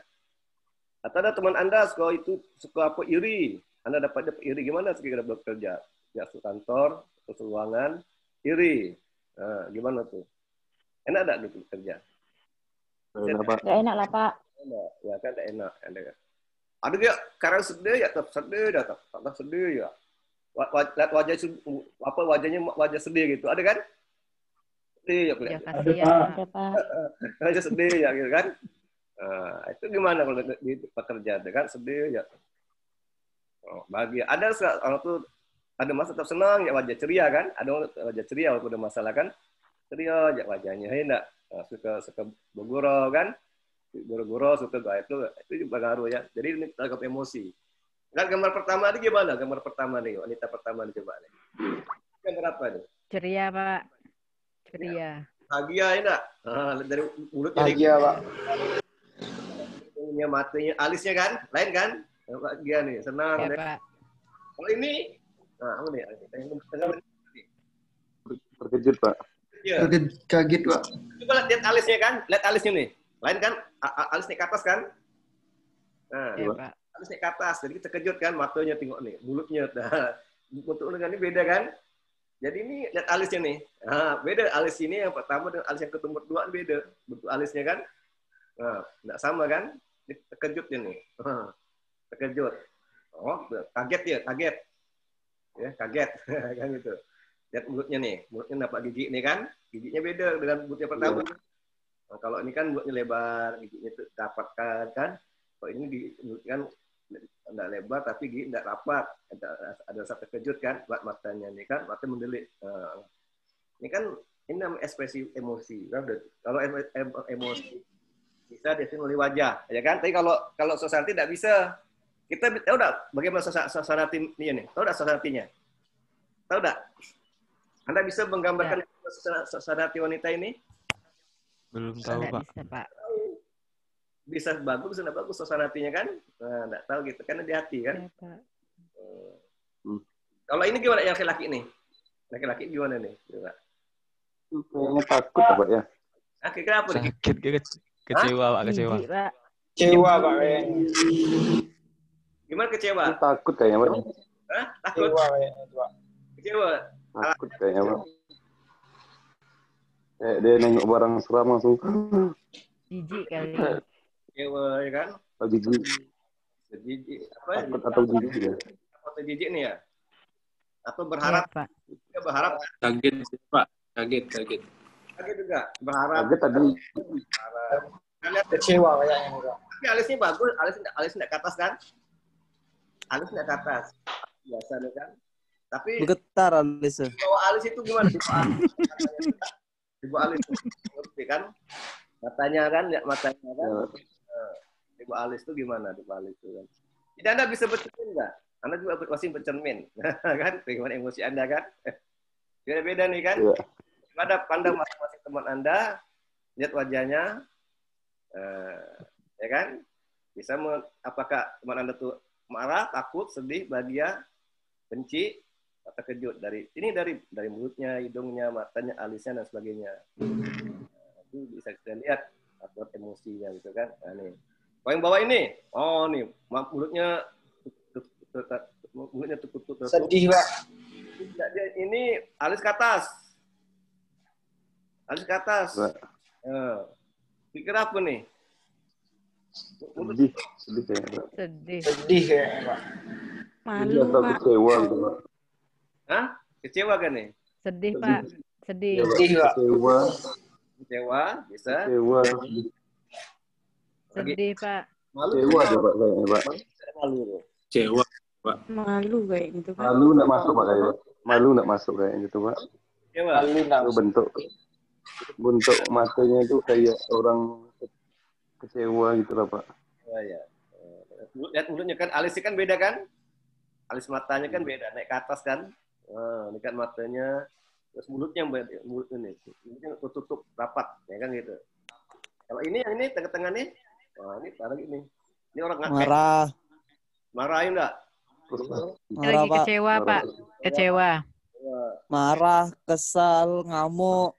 Atau ada teman Anda suka apa iri, Anda dapat iri gimana ketika bekerja? Ya kantor, atau ruangan, iri, gimana tuh? Enak enggak gitu kerja? Nggak enak lah, Pak. Enak, ya kan enak. Ada dia karena sedih ya, tetap sedih ya. Lihat wajahnya wajah sedih gitu, ada kan? Sedih ya kelihatan. Ada, Pak. Wajah sedih ya gitu kan? Itu gimana kalau di pekerjaan kan sedih ya? Oh, bahagia. Ada orang tuh ada masa tetap senang ya wajah ceria kan? Ada orang wajah ceria walaupun ada masalah kan? Ceria ya wajahnya, enggak suka bergurau kan? Guru-guru suka itu juga ngaruh ya. Jadi ini tangkap emosi. Nah, gambar pertama ini gimana? Gambar pertama nih, wanita pertama nih coba nih. Gambar apa nih? Ceria, Pak. Ceria. Bahagia enggak? Dari mulutnya Bahagia, Pak. Punya matanya, alisnya kan? Lain kan? Bahagia nih, senang. Ya, Pak. Kalau ini, nah, ini terkejut, Pak. Iya. Kaget, Pak. Coba lihat alisnya kan? Lihat alisnya nih. Lain kan? Alisnya ke atas kan? Nah, Ya, Pak. alis naik ke atas, jadi kita terkejut kan, matanya tengok nih, mulutnya, nah, bentuk dengan ini beda kan? Jadi ini lihat alisnya nih, nah, beda alis ini yang pertama dengan alis yang kedua beda, bentuk alisnya kan, nah, nggak sama kan? Ini terkejutnya nih, terkejut, oh kaget ya, kaget, ya kaget, kan gitu. Lihat mulutnya nih, mulutnya dapat gigi nih kan, giginya beda dengan mulut yang pertama. Nah, kalau ini kan mulutnya lebar, giginya dapatkan kan, kalau ini kan tidak lebar tapi gigi tidak rapat, ada rasa terkejut kan, buat matanya nih kan, mata mendelik. Ini kan ini namanya ekspresi emosi. Kalau emosi bisa definisi melalui wajah, ya kan? Tapi kalau suasana tidak bisa. Kita tahu enggak bagaimana suasana hatinya nih? Tahu enggak suasana hatinya? Tahu enggak? Anda bisa menggambarkan suasana hati wanita ini? Belum tahu, Pak. Bisa, Pak. Bisa bagus, bisa bagus suasana hatinya kan? Nah, enggak tahu gitu, karena di hati kan? Ya, Pak. Kalau ini gimana yang laki-laki nih? Laki-laki gimana nih? Coba. Kayaknya takut Pak ya. Kira-kira apa nih? Sakit, kecewa, Pak, kecewa. Jijik, Pak. Kecewa, Pak. Gimana kecewa? Takut kayaknya Pak. Hah? Takut? Kecewa. Takut kayaknya Pak. Kayak dia nengok barang seram langsung. Jijik kali. Kecewa ya kan? Atau jijik. Jijik apa? Takut atau jijik ya? Atau jijik nih ya? Atau berharap? Ya, Pak. Dia berharap. Kaget Pak, kaget. Kaget juga. Berharap. Kaget tadi. Kecewa kayaknya, Pak. Tapi alisnya bagus, alis tidak ke atas kan? Alis tidak ke atas. Biasa nih kan? Tapi Bergetar alisnya. kalau alis itu gimana? Ibu alis ngerti kan? Matanya kan, lihat matanya kan. Ibu alis itu gimana? Ibu alis itu kan. Jadi Anda bisa bercermin nggak? Anda juga masih bercermin, kan? Bagaimana emosi Anda kan? Beda-beda nih kan? Pada pandang masing-masing teman Anda, lihat wajahnya, ya kan? Bisa apakah teman Anda tuh marah, takut, sedih, bahagia, benci, terkejut dari mulutnya, hidungnya, matanya, alisnya dan sebagainya. Itu bisa kita lihat atau emosinya gitu kan. Nah, nih. Oh, yang bawah ini, oh nih mulutnya tutup. Sedih, Pak. Ini alis ke atas. Alis ke atas. Pikir apa nih? Sedih kayaknya Pak. Sedih kayaknya, Pak. Malu, Atau Pak. kecewa gitu Pak. Hah? Kecewa kan nih? Sedih, Pak. Sedih. Sedih, Pak. Kecewa, bisa. Kecewa. Sedih, Pak. Malu. Kecewa aja Pak kayaknya Pak. Malu. Kecewa, Pak. Malu kayak gitu, Pak. Malu nggak masuk Pak kayaknya. Malu nggak masuk kayak gitu Pak. Kecewa. Itu bentuk matanya itu kayak orang kecewa gitu lah Pak. Oh, ya. Lihat mulutnya kan, alisnya kan beda kan? Alis matanya kan beda, naik ke atas kan? Ini kan matanya, terus mulutnya nih, mulutnya tutup rapat, ya kan gitu. Kalau ini yang ini tengah-tengah nih, ini taruh ini. Ini orang Marah. Marahin enggak? Marah, Lagi Pak. kecewa, Pak. Kecewa. Marah, kesal, ngamuk,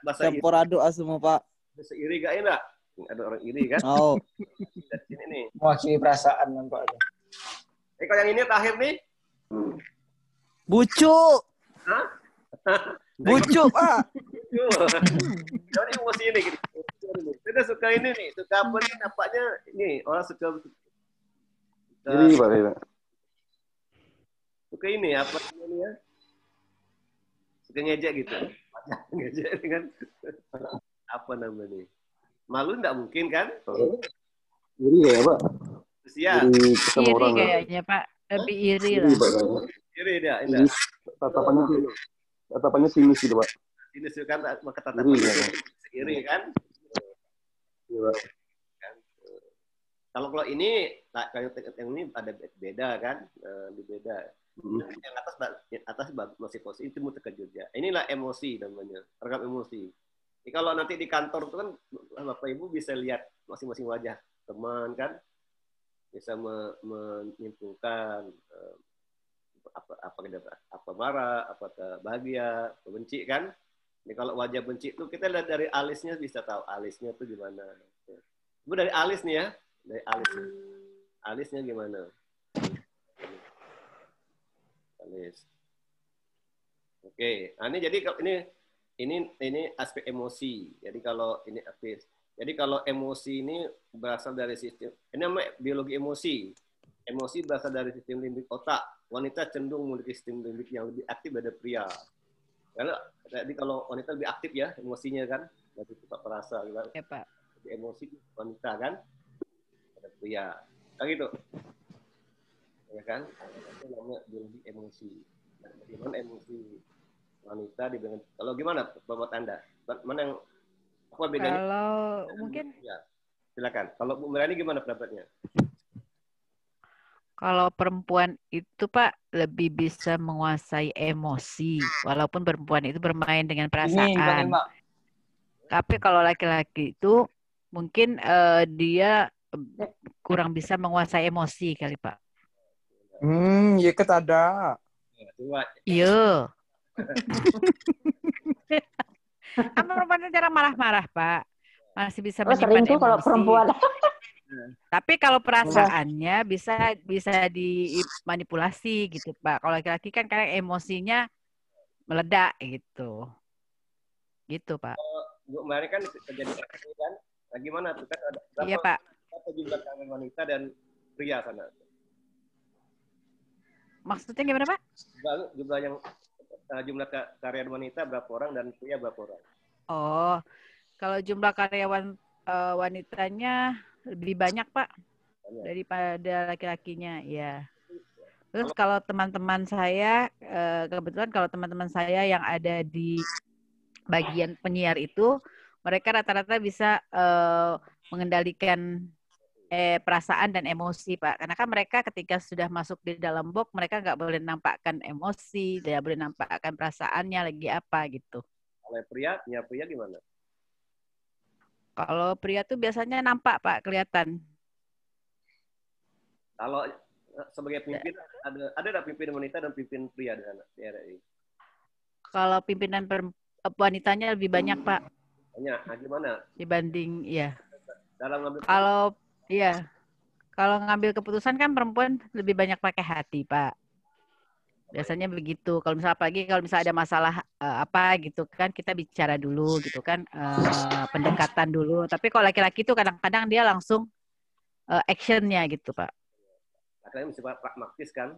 Bahasa campur aduk semua, Pak. Bahasa iri gak enak? Ada orang iri kan? Oh. Dan sini nih. Mewakili perasaan, Pak. Kalau yang ini terakhir nih. Bucuk. Hah? Bucuk, Pak. Jadi emosi ini gitu. Kita suka ini nih, suka apa nih? Nampaknya ini orang suka Iri Pak. Suka ini apa ini ya? Suka ngejek gitu. Ngejek kan? Apa namanya nih? Malu enggak mungkin kan? Iri ya Pak. Usia. Iri kayaknya Pak. Lebih iri lah. Iri dia. Tatapannya sinis gitu Pak. Sinis kan maka tatapannya iri kan? Iya. Kalau ini kayak yang ini ada beda kan? Beda. Yang atas masih positif itu terkejut ya. Inilah emosi namanya, rekam emosi. Jadi kalau nanti di kantor itu kan Bapak Ibu bisa lihat masing-masing wajah teman kan, bisa menyimpulkan apa marah, apakah bahagia, apa benci kan. Jadi kalau wajah benci itu kita lihat dari alisnya bisa tahu alisnya itu gimana. Itu dari alis nih ya, dari alis. Alisnya gimana? Alis. Oke, nah, ini jadi ini aspek emosi. Jadi kalau ini aktif. Jadi kalau emosi ini berasal dari sistem, ini namanya biologi emosi. Emosi berasal dari sistem limbik otak. Wanita cenderung memiliki sistem limbik yang lebih aktif daripada pria. Jadi kalau wanita lebih aktif ya emosinya kan, lebih cepat perasa. Ya Pak. Lebih emosi wanita kan, daripada pria. Kan gitu. Ya kan? Itu namanya biologi emosi. Dan bagaimana emosi wanita dibanding, kalau gimana buat Anda? Mana yang apa bedanya? Kalau mungkin ya, silakan. Kalau Bu Melani gimana pendapatnya? kalau perempuan itu Pak lebih bisa menguasai emosi, walaupun perempuan itu bermain dengan perasaan. Tapi kalau laki-laki itu mungkin dia kurang bisa menguasai emosi kali Pak. Iya ketada. Iya. Kan perempuan itu jarang marah-marah Pak. Masih bisa menyimpan sering tuh emosi. kalau perempuan. Tapi kalau perasaannya bisa dimanipulasi gitu Pak. Kalau laki-laki kan kadang emosinya meledak gitu. Gitu Pak. Bu Mari kan terjadi kan? Nah, gimana tuh kan ada berapa, Iya Pak. berapa jumlah karyawan wanita dan pria sana? Maksudnya gimana Pak? Jumlah yang jumlah karyawan wanita berapa orang dan pria berapa orang? Oh, kalau jumlah karyawan wanitanya lebih banyak Pak daripada laki-lakinya, ya. Terus kalau teman-teman saya, kebetulan kalau teman-teman saya yang ada di bagian penyiar itu, mereka rata-rata bisa mengendalikan perasaan dan emosi Pak. Karena kan mereka ketika sudah masuk di dalam box, mereka nggak boleh nampakkan emosi, tidak boleh nampakkan perasaannya lagi apa gitu. Kalau pria gimana? Kalau pria tuh biasanya nampak Pak, kelihatan. Kalau sebagai pimpinan ada pimpinan wanita dan pimpinan pria di sana di RRI? Kalau pimpinan wanitanya lebih banyak Pak. Banyak. Nah, gimana? Dibanding ya. Dalam ngambil kalau ngambil keputusan kan perempuan lebih banyak pakai hati Pak. Biasanya begitu. Kalau misalnya apalagi kalau misalnya ada masalah apa gitu kan kita bicara dulu gitu kan, pendekatan dulu. Tapi kalau laki-laki itu kadang-kadang dia langsung actionnya gitu Pak. Laki-laki mesti pragmatis kan?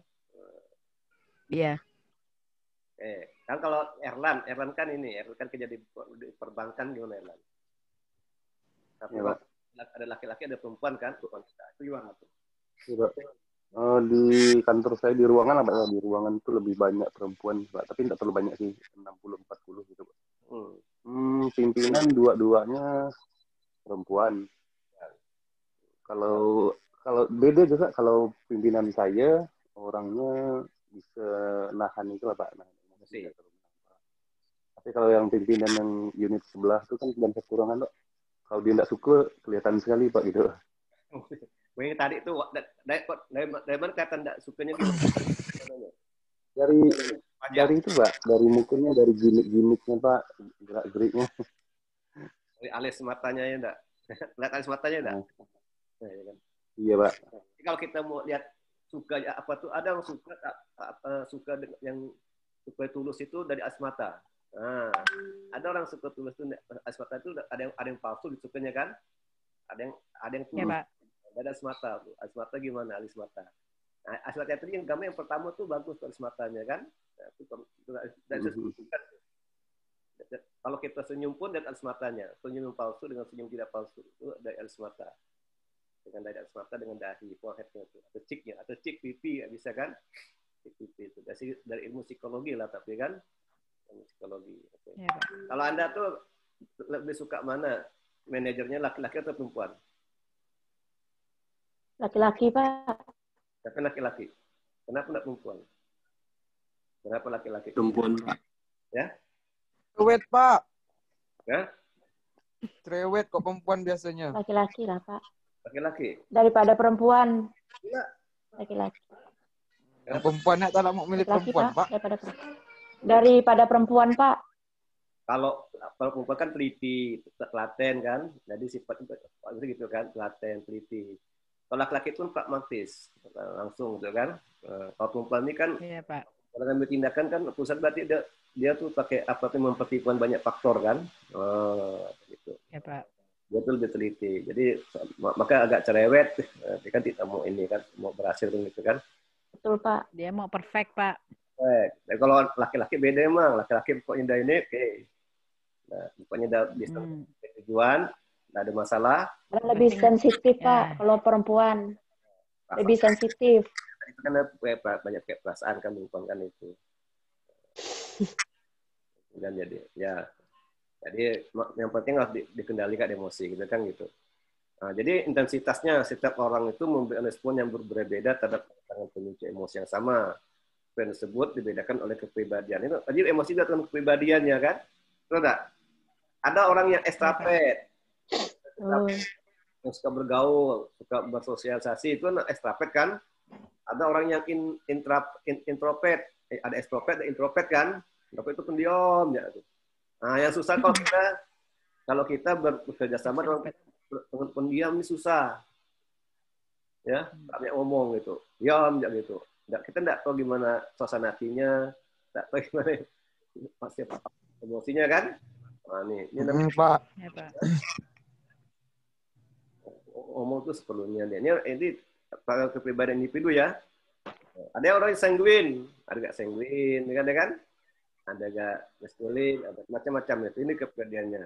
Iya. Kan kalau Erlan kan kerja di perbankan gimana Erlan? Tapi ya, ada laki-laki ada perempuan kan? Itu gimana tuh? Ya, di kantor saya di ruangan di ruangan itu lebih banyak perempuan Pak, tapi tidak terlalu banyak sih, 60-40 gitu Pak. Pimpinan dua-duanya perempuan. Kalau beda juga kalau pimpinan saya orangnya bisa nahan itu lah Pak. Tapi kalau yang pimpinan yang unit sebelah itu kan dan kekurangan Pak. Kalau dia tidak suka kelihatan sekali Pak gitu. Yang tadi itu dari mana kata tidak sukanya gitu? Dari itu Pak, dari mukanya, dari gimmick-gimmicknya Pak, gerak-geriknya. Dari alis matanya ya enggak? Lihat alis matanya enggak? Iya Pak. Jadi kalau kita mau lihat suka apa tuh, ada yang suka yang suka tulus itu dari alis mata. Nah, ada orang suka tulus itu alis mata itu ada yang palsu disukanya kan? Ada yang tulus. Ya, Pak. Ada alis mata. Alis mata gimana alis mata? Nah, alis mata itu yang gambar yang pertama tuh bagus alis matanya kan? Nah, itu kalau kita senyum pun dari alis matanya, senyum palsu dengan senyum tidak palsu itu dari alis mata. Dengan dari alis mata dengan dahi, foreheadnya itu, atau cheeknya, atau cheek pipi ya bisa kan? Pipi itu dari ilmu psikologi lah tapi kan, ilmu psikologi. Okay. Ya, kalau Anda tuh lebih suka mana? Manajernya laki-laki atau perempuan? Laki-laki Pak. Tapi laki-laki. Kenapa tidak perempuan? Kenapa laki-laki? Perempuan Pak. Ya? Cerewet Pak. Ya? Cerewet kok perempuan biasanya. Laki-laki lah Pak. Laki-laki. Daripada perempuan. Laki-laki. Yang perempuannya tak mau milih laki-laki, perempuan Pak. Daripada perempuan Pak. Kalau perempuan kan teliti, telaten kan. Jadi sifatnya gitu kan, telaten, teliti. Kalau laki-laki itu pragmatis, langsung gitu kan. Kalau perempuan ini kan, Iya, Pak. kalau ngambil tindakan kan pusat berarti dia tuh pakai apa tuh mempertimbangkan banyak faktor kan. Gitu. Ya, Pak. Dia tuh lebih teliti. Jadi maka agak cerewet, dia kan tidak mau ini kan, mau berhasil gitu kan. Betul, Pak. Dia mau perfect, Pak. Dan kalau laki-laki beda emang, laki-laki pokoknya udah ini, oke. Nah, pokoknya udah bisa tujuan, nggak ada masalah. Dan lebih sensitif, Pak, kalau perempuan. Lebih sensitif. Itu kan banyak kayak perasaan kan, perempuan kan itu. Dan jadi yang penting harus dikendalikan emosi gitu kan gitu. Nah, jadi intensitasnya setiap orang itu memberikan respon yang berbeda terhadap pemicu emosi yang sama. Yang tersebut dibedakan oleh kepribadian. Itu tadi emosi datang kepribadiannya kan? Tidak? Ada orang yang ekstrovert, yang suka bergaul, suka bersosialisasi, itu kan ekstrovert kan? Ada orang yang introvert, ada ekstrovert, ada introvert kan? Introvert itu pendiam ya. Nah, yang susah kalau kita bekerja sama dengan pendiam ini susah. Ya, banyak ngomong gitu. Diam ya gitu. Kita tidak tahu gimana suasana hatinya, tidak tahu gimana pasti emosinya kan. Nah, ini Pak. Ya, Pak. Ngomong tuh seperlunya. Ini pada kepribadian individu ya. Ada orang yang sanguin, ada nggak sanguin, kan? Ada nggak maskulin, ada macam-macam itu. Ini kepribadiannya.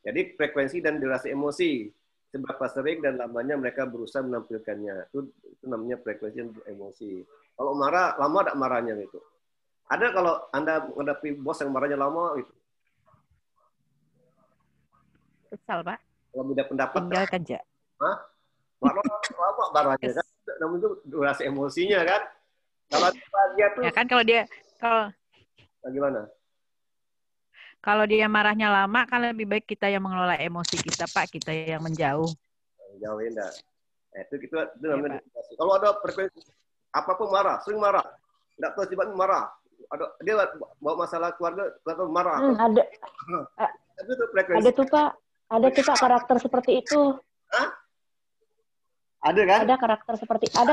Jadi frekuensi dan durasi emosi. Seberapa sering dan lamanya mereka berusaha menampilkannya. Itu namanya frekuensi dan emosi. Kalau marah, lama tak marahnya gitu. Ada kalau Anda menghadapi bos yang marahnya lama gitu. Kesal, Pak. Kalau beda pendapat. Tinggal kerja. Hah? Lama marahnya kan. Namun itu durasi emosinya kan. Kalau dia tuh. Ya kan kalau Bagaimana? Kalau dia marahnya lama, kan lebih baik kita yang mengelola emosi kita, Pak. Kita yang menjauh. Jauhin dah. Itu namanya. Ya, kalau ada frekuensi apapun marah, sering marah, tidak tahu tiba-tiba marah. Dia bawa masalah keluarga, atau marah. Ada. Ada tuh Pak. Ada tuh Pak karakter seperti itu. Hah? Ada kan? Ada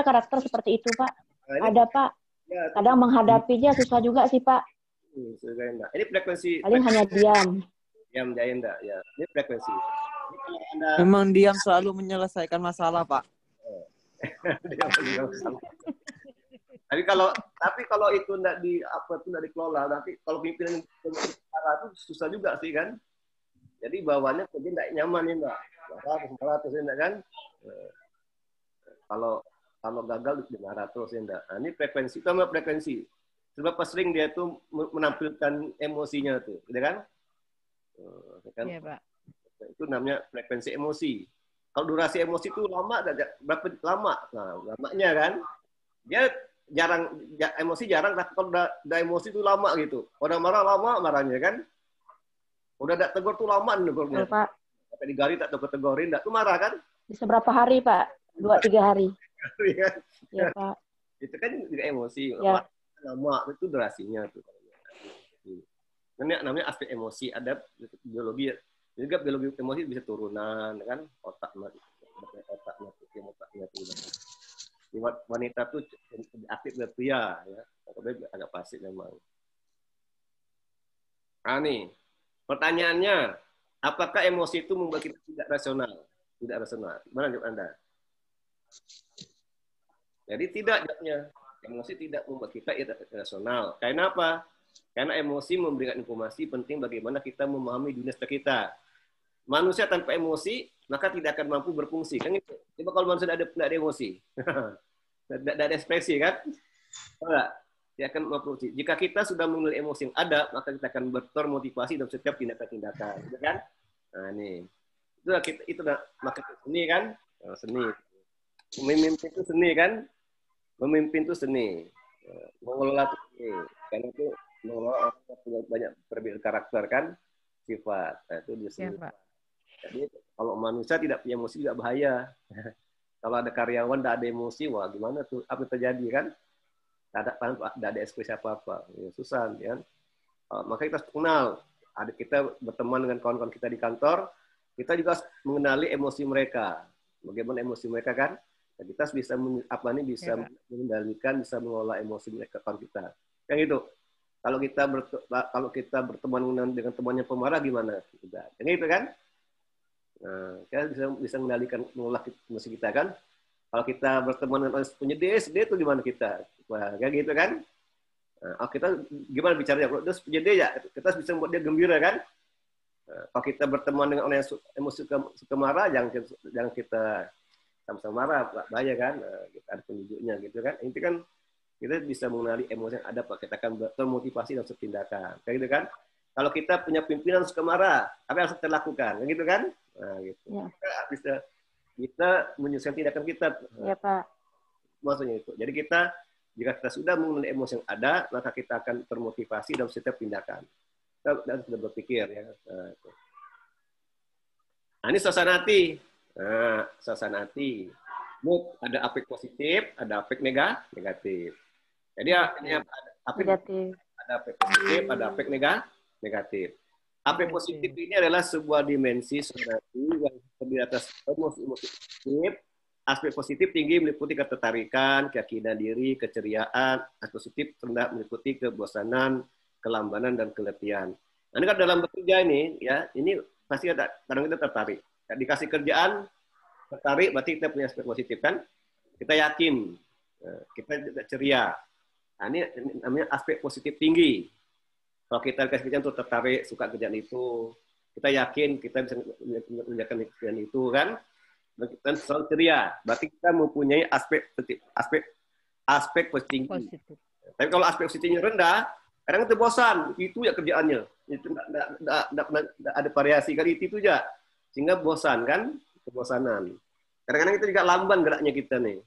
karakter seperti itu Pak. Nah, ada Pak. Ya, kadang menghadapinya susah juga sih Pak. Ini frekuensi. Paling hanya diam. Diam enggak ya. Ini frekuensi. Memang diam selalu menyelesaikan masalah, Pak. Tapi kalau itu enggak dikelola, nanti kalau pimpinan itu susah juga sih kan. Jadi bawaannya jadi enggak nyaman ya enggak. Marah terus enggak kan. Kalau gagal marah terus enggak. Nah, ini frekuensi, itu namanya frekuensi. Seberapa sering dia tuh menampilkan emosinya tuh, gitu kan? Iya, Pak. Itu namanya frekuensi emosi. Kalau durasi emosi itu lama, berapa lama? Nah, lamanya kan, dia emosi jarang, tapi kalau udah emosi itu lama gitu. Udah marah lama marahnya kan, udah tak tegur tuh lama negurnya. Pak. Sampai digali tak tegur-tegurin, tak tuh marah kan? Bisa berapa hari Pak? 2-3 hari. Iya Pak. Itu kan juga emosi. Ya. Lama itu durasinya tuh. Namanya aspek emosi, ada biologi juga, biologi emosi bisa turunan kan, otaknya tuh. Wanita tuh aktif dari pria ya, agak pasif memang. Nah nih pertanyaannya, apakah emosi itu membuat kita tidak rasional? Tidak rasional. Mana jawab Anda? Jadi tidak jawabnya. Emosi tidak membuat kita irasional. Karena apa? Karena emosi memberikan informasi penting bagaimana kita memahami dunia sekitar kita. Manusia tanpa emosi, maka tidak akan mampu berfungsi. Kan itu. Coba kalau manusia tidak ada emosi. Tidak ada ekspresi, kan? Enggak. Dia akan berfungsi. Jika kita sudah mengenali emosi yang ada, maka kita akan termotivasi dalam setiap tindakan-tindakan. Kan? Nah, ini. Maka seni kan? Seni. Memimpin itu seni, kan? Memimpin itu seni, mengelola itu seni. Karena itu mengelola orang punya banyak perbedaan karakter kan, sifat. Nah, itu dia seni. Ya, jadi kalau manusia tidak punya emosi juga bahaya. Kalau ada karyawan tidak ada emosi, wah gimana tuh? Apa yang terjadi kan? Tidak ada ekspresi apa-apa, ya, susah kan? Maka kita harus kenal. Kita berteman dengan kawan-kawan kita di kantor, kita juga mengenali emosi mereka. Bagaimana emosi mereka kan? Dan kita bisa bisa mengendalikan, bisa mengolah emosi mereka kawan kita. Yang itu. Kalau kita berteman dengan temannya pemarah gimana? Yang itu kan? Nah, kita bisa mengendalikan, mengolah emosi kita kan? Kalau kita berteman dengan orang penyedih itu gimana kita? Wah, kayak gitu kan? Nah, kita gimana bicaranya? Kalau dia penyedih ya, kita bisa membuat dia gembira kan? Nah, kalau kita berteman dengan orang yang emosi suka marah, jangan kita sama-sama marah, bahaya kan? Nah, kita ada penunjuknya gitu kan? Itu kan kita bisa mengenali emosi yang ada, Pak. Kita akan termotivasi dalam tindakan. Kayak gitu kan? Kalau kita punya pimpinan suka marah, apa yang harus kita lakukan? Kayak gitu kan? Nah, gitu. Ya. Kita menyusun tindakan kita. Ya, Pak. Maksudnya itu. Jadi jika kita sudah mengenali emosi yang ada, maka kita akan termotivasi dalam setiap tindakan. Dan sudah berpikir ya. Nah, ini suasana hati. Nah, suasana hati. Mood, ada aspek positif, ada aspek negatif. Jadi ini ada aspek positif, ada aspek negatif. Aspek positif ini adalah sebuah dimensi suasana hati yang terdiri atas emosi-emosi positif. Aspek positif tinggi meliputi ketertarikan, keyakinan diri, keceriaan. Aspek positif rendah meliputi kebosanan, kelambanan, dan keletihan. Nah, ini kan dalam bekerja ini, ya, ini pasti kadang kita tertarik. Dikasih kerjaan, tertarik, berarti kita punya aspek positif kan? Kita yakin, kita ceria. Nah, ini namanya aspek positif tinggi. Kalau kita dikasih kerjaan tuh tertarik, suka kerjaan itu, kita yakin kita bisa mengerjakan kerjaan itu kan? Dan kita selalu ceria. Berarti kita mempunyai aspek positif tinggi. Tapi kalau aspek positifnya rendah, kadang kita bosan. Itu ya kerjaannya. Itu tidak ada variasi kali itu aja. Sehingga bosan kan? Kebosanan. Kadang-kadang kita juga lamban geraknya kita nih.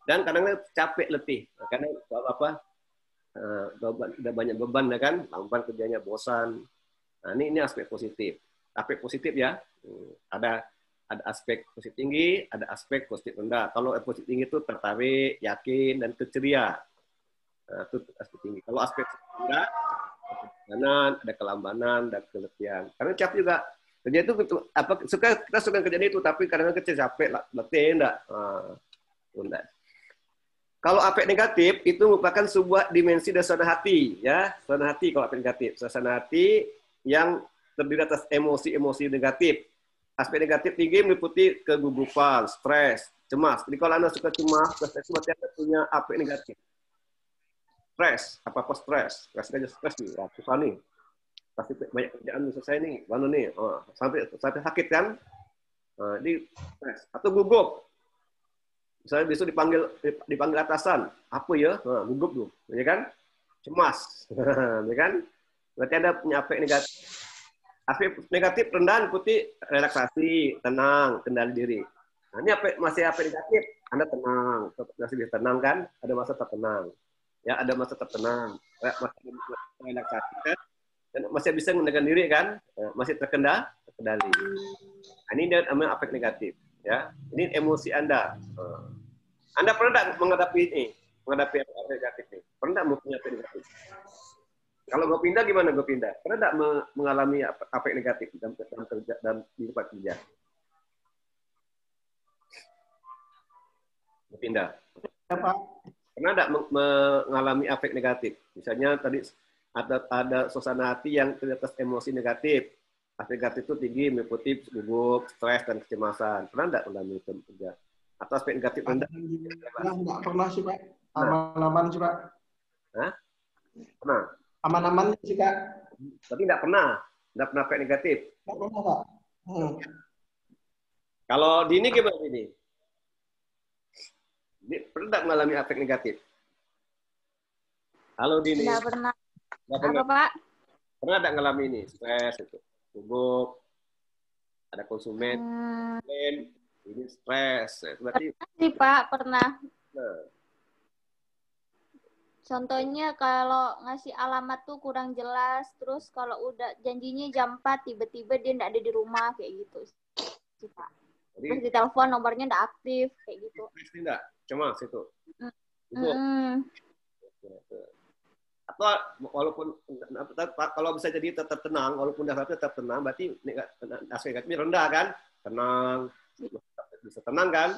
Dan kadang-kadang capek, letih. Karena udah banyak beban ya kan, lamban kerjanya, bosan. Nah, ini aspek positif. Aspek positif ya. Ada aspek positif tinggi, ada aspek positif rendah. Kalau positif tinggi itu tertarik, yakin, dan keceria. Nah, itu aspek tinggi. Kalau aspek rendah, ada kelambanan dan keletihan. Karena capek juga. Kerja itu kita suka kerjaan itu, tapi kadang-kadang kecil, capek, letih, enggak. Enggak. Kalau aspek negatif itu merupakan sebuah dimensi dari suasana hati, ya. Suasana hati kalau aspek negatif, suasana hati yang terdiri atas emosi-emosi negatif. Aspek negatif tinggi meliputi kegugupan, stres, cemas. Jadi kalau Anda suka cemas, berarti Anda punya aspek negatif. Stres, apa-apa stres. Rasanya stres nih, susah nih. Pasti banyak kerjaan selesai nih, mana nih, sampai sakit kan, di stres atau gugup, misalnya besok dipanggil atasan, apa ya, gugup tuh, ya kan, cemas, ya kan, berarti ada punya aspek negatif. Aspek negatif rendah putih relaksasi, tenang, kendali diri. Nah, ini masih aspek negatif, Anda tenang, masih bisa tenang kan, ada masa tertenang, ya ada masa tertenang, masih relaksasi kan. Dan masih bisa mengendalikan diri kan, masih terkendali. Nah, ini dia namanya aspek negatif, ya. Ini emosi Anda. Anda pernah tidak menghadapi aspek negatif ini? Pernah tidak mempunyai aspek negatif? Kalau gue pindah gimana gue pindah? Pernah tidak mengalami aspek negatif dalam di tempat kerja? Pindah. Pernah tidak mengalami aspek negatif? Misalnya tadi ada suasana hati yang terdiri atas emosi negatif. Aspek negatif itu tinggi, meliputi gugup, stres, dan kecemasan. Pernah tidak mengalami itu kerja? Atau aspek negatif rendah? Enggak pernah sih, Pak. Aman-aman sih, Pak. Hah? Pernah? Aman-aman sih, Kak. Tapi tidak pernah aspek negatif? Tidak pernah, Pak. Kalau Dini gimana ini? Pernah tidak mengalami aspek negatif? Halo Dini. Tidak pernah. Nggak pernah. Apa, Pak? Pernah ada ngalami ini, stres itu, gugup, ada konsumen, ini stres, berarti. Pernah sih Pak, pernah. Nah. Contohnya kalau ngasih alamat tuh kurang jelas, terus kalau udah janjinya jam 4, tiba-tiba dia nggak ada di rumah, kayak gitu sih Pak. Terus di telepon nomornya nggak aktif, kayak gitu. Stres tidak, cemas itu. Atau walaupun kalau bisa jadi tetap tenang, walaupun dasarnya tetap tenang, berarti aspek negatifnya rendah kan, tenang, bisa tenang kan.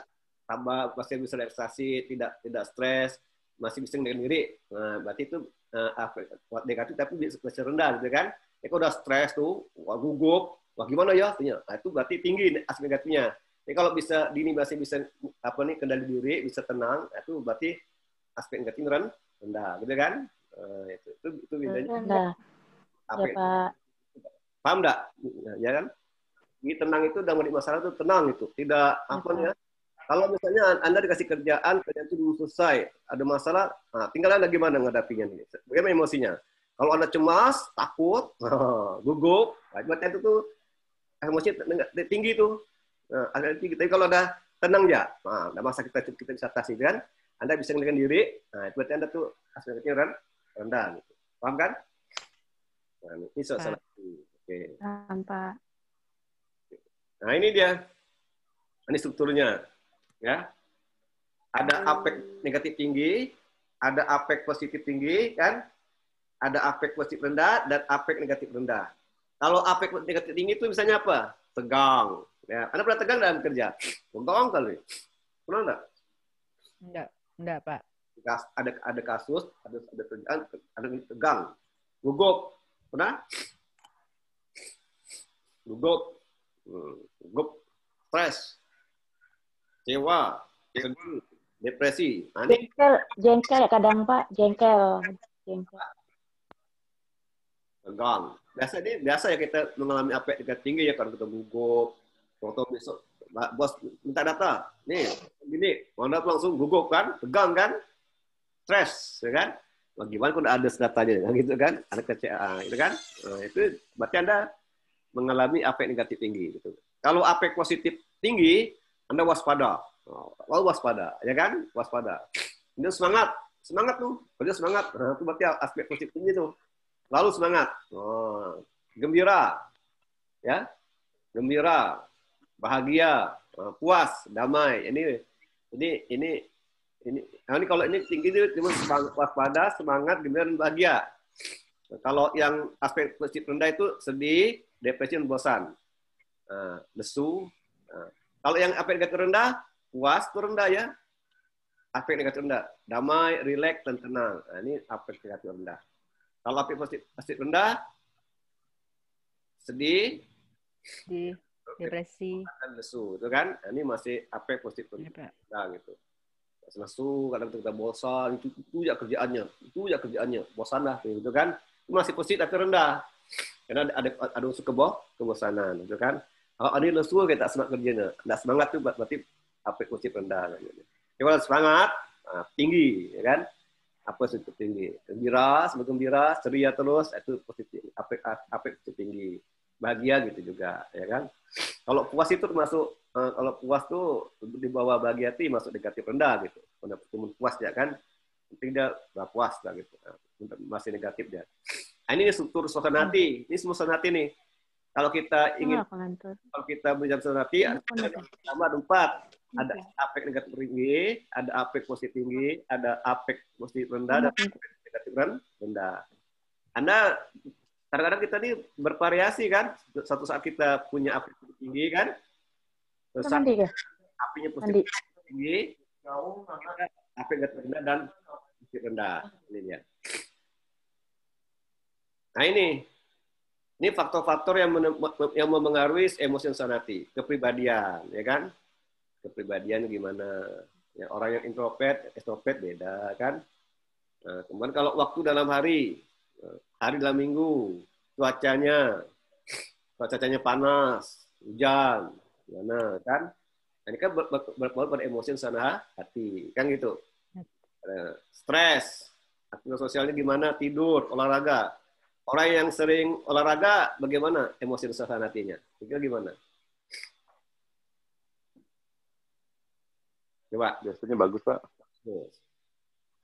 tambah masih bisa relaksasi, tidak stres, masih bisa mengendalikan diri. Nah, berarti itu negatif tapi masih rendah gitu kan. Ya kalau udah stres tuh, wah gugup, wah gimana ya? Nah, itu berarti tinggi aspek negatifnya. Jadi kalau bisa dini masih bisa kendali diri, bisa tenang, itu berarti aspek negatif rendah, gitu kan? Itu bedanya. Rendah. Ya, Pak. Paham enggak? Ya kan? Jadi tenang itu dalam masalah itu tenang itu, tidak ya. Kalau misalnya Anda dikasih kerjaan itu belum selesai, ada masalah, nah, tinggal Anda gimana menghadapinya nih? Bagaimana emosinya? Kalau Anda cemas, takut, gugup, berarti itu tuh emosi tinggi tuh. Nah, tinggi. Tapi kalau ada tenang ya, nah, ada masa kita bisa atasi kan? Anda bisa mengendalikan diri, nah itu berarti Anda tuh aspeknya rendah. Gitu. Paham kan? Nah, ini salah satu. Oke. Paham, Pak. Nah ini dia, ini strukturnya. Ya, ada afek negatif tinggi, ada afek positif tinggi, kan? Ada afek positif rendah dan afek negatif rendah. Kalau afek negatif tinggi itu misalnya apa? Tegang. Ya, Anda pernah tegang dalam kerja? Tegang kali. Pernah enggak? Enggak, Pak. Ada kasus, ada tegang. Gugup. Pernah? Gugup. Stres. Kecewa, sedih, depresi. Nah, Jengkel kadang Pak, jengkel. Tegang. Biasa ya kita mengalami afek negatif tinggi ya kalau kita gugup. Contoh besok bos minta data. Nih, gini, Anda langsung gugup kan, tegang kan, stres, ya kan? Bagaimana kalau ada datanya, gitu kan? Ada kecewaan, gitu kan? Nah, itu berarti Anda mengalami afek negatif tinggi. Gitu. Kalau afek positif tinggi, Anda waspada. Waspada, ya kan? Waspada. Ini semangat tuh. Kerja semangat. Nah, itu berarti aspek positif tinggi tuh. Lalu semangat. Gembira. Ya. Gembira. Bahagia. Puas. Damai. Ini kalau ini tinggi itu cuma waspada, semangat, gembira, dan bahagia. Nah, kalau yang aspek positif rendah itu sedih, depresi, dan bosan. Lesu. Kalau yang afek negatif rendah, puas itu rendah ya. Afek negatif rendah, damai, rileks, dan tenang. Nah, ini afek negatif rendah. Kalau afek positif rendah, sedih, depresi, dan lesu, itu kan? Nah, ini masih afek positif rendah gitu. Lesu, kadang kita bosan, itu ya kerjaannya, bosan lah, gitu kan? Itu masih positif tapi rendah. Karena ada unsur kebosanan, gitu kan? Kalau ada lesu kita semangat kerjanya, tidak semangat itu berarti afek positif rendah. Kalau semangat tinggi, ya kan? Apa positif tinggi? Gembira, semakin gembira, ceria terus, itu positif, afek positif tinggi. Bahagia gitu juga, ya kan? Kalau puas itu termasuk, kalau puas tuh di bawah bahagia itu masuk negatif rendah gitu. Cuma puas ya kan? Tidak puas lah gitu. Masih negatif dia. Ini struktur suasana hati. Ini semua suasana hati nih. Kalau kita ingin, kalau kita berbicara suasana hati, ada 4. Ada afek negatif tinggi, ada afek positif tinggi, ada afek positif rendah, dan afek negatif rendah. Anda kadang-kadang kita ini bervariasi kan. Suatu saat kita punya afek positif tinggi kan. Terus afeknya positif tinggi, afek negatif rendah dan positif rendah. Ini dia. Nah ini faktor-faktor yang memengaruhi emosi hati, kepribadian, ya kan? Kepribadian gimana? Ya, orang yang introvert, extrovert beda kan? Nah, kemudian kalau waktu dalam hari dalam minggu, cuacanya panas, hujan, gimana kan? Nah, ini kan berpengaruh pada emosi hati, kan gitu. Stres, aktivitas sosialnya gimana? Tidur, olahraga. Orang yang sering olahraga, bagaimana emosi dan suasana hatinya? Kira gimana? Coba. Biasanya bagus, Pak.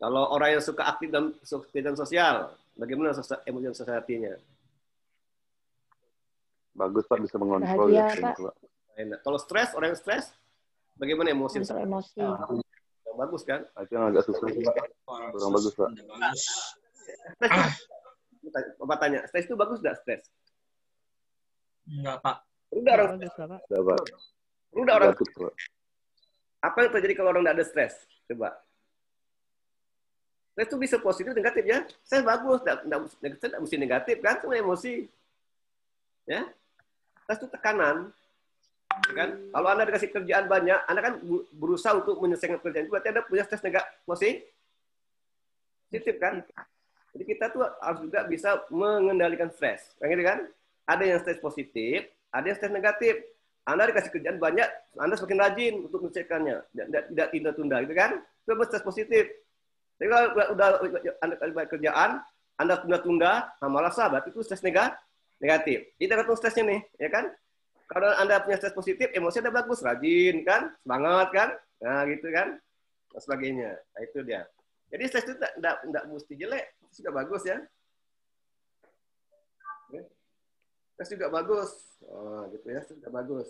Kalau orang yang suka aktif dan kegiatan sosial, bagaimana emosi dan suasana hatinya? Bagus, Pak. Bisa mengontrol. Bahagia, ya, Pak. Kalau stres, orang yang stres, bagaimana emosi? Emosi. Yang bagus kan? Itu yang agak susah, Pak. Kurang bagus, Pak. Bapak tanya, stres itu bagus nggak stres? Enggak, Pak. Udah orang Udah, Pak. Udah orang. Apa yang terjadi kalau orang tidak ada stres? Coba. Stres itu bisa positif, negatif ya. Stres bagus, tidak mesti negatif kan, semua emosi. Ya, stres itu tekanan. Kan? Kalau Anda dikasih kerjaan banyak, Anda kan berusaha untuk menyelesaikan kerjaan itu, berarti Anda punya stres positif kan? Jadi kita tuh harus juga bisa mengendalikan stres. Yang gitu kan? Ada yang stres positif, ada yang stres negatif. Anda dikasih kerjaan banyak, Anda semakin rajin untuk menyelesaikannya, tidak tunda-tunda, gitu kan? Itu stres positif. Tapi kalau udah Anda banyak kerjaan, Anda tunda-tunda, malas berarti itu stres negatif. Ini tergantung stresnya nih, ya kan? Kalau Anda punya stres positif, emosi Anda bagus, rajin kan, semangat kan, nah gitu kan, dan sebagainya. Nah itu dia. Jadi stres itu tidak mesti jelek, itu juga bagus ya. Stres juga bagus, gitu ya, stres juga bagus.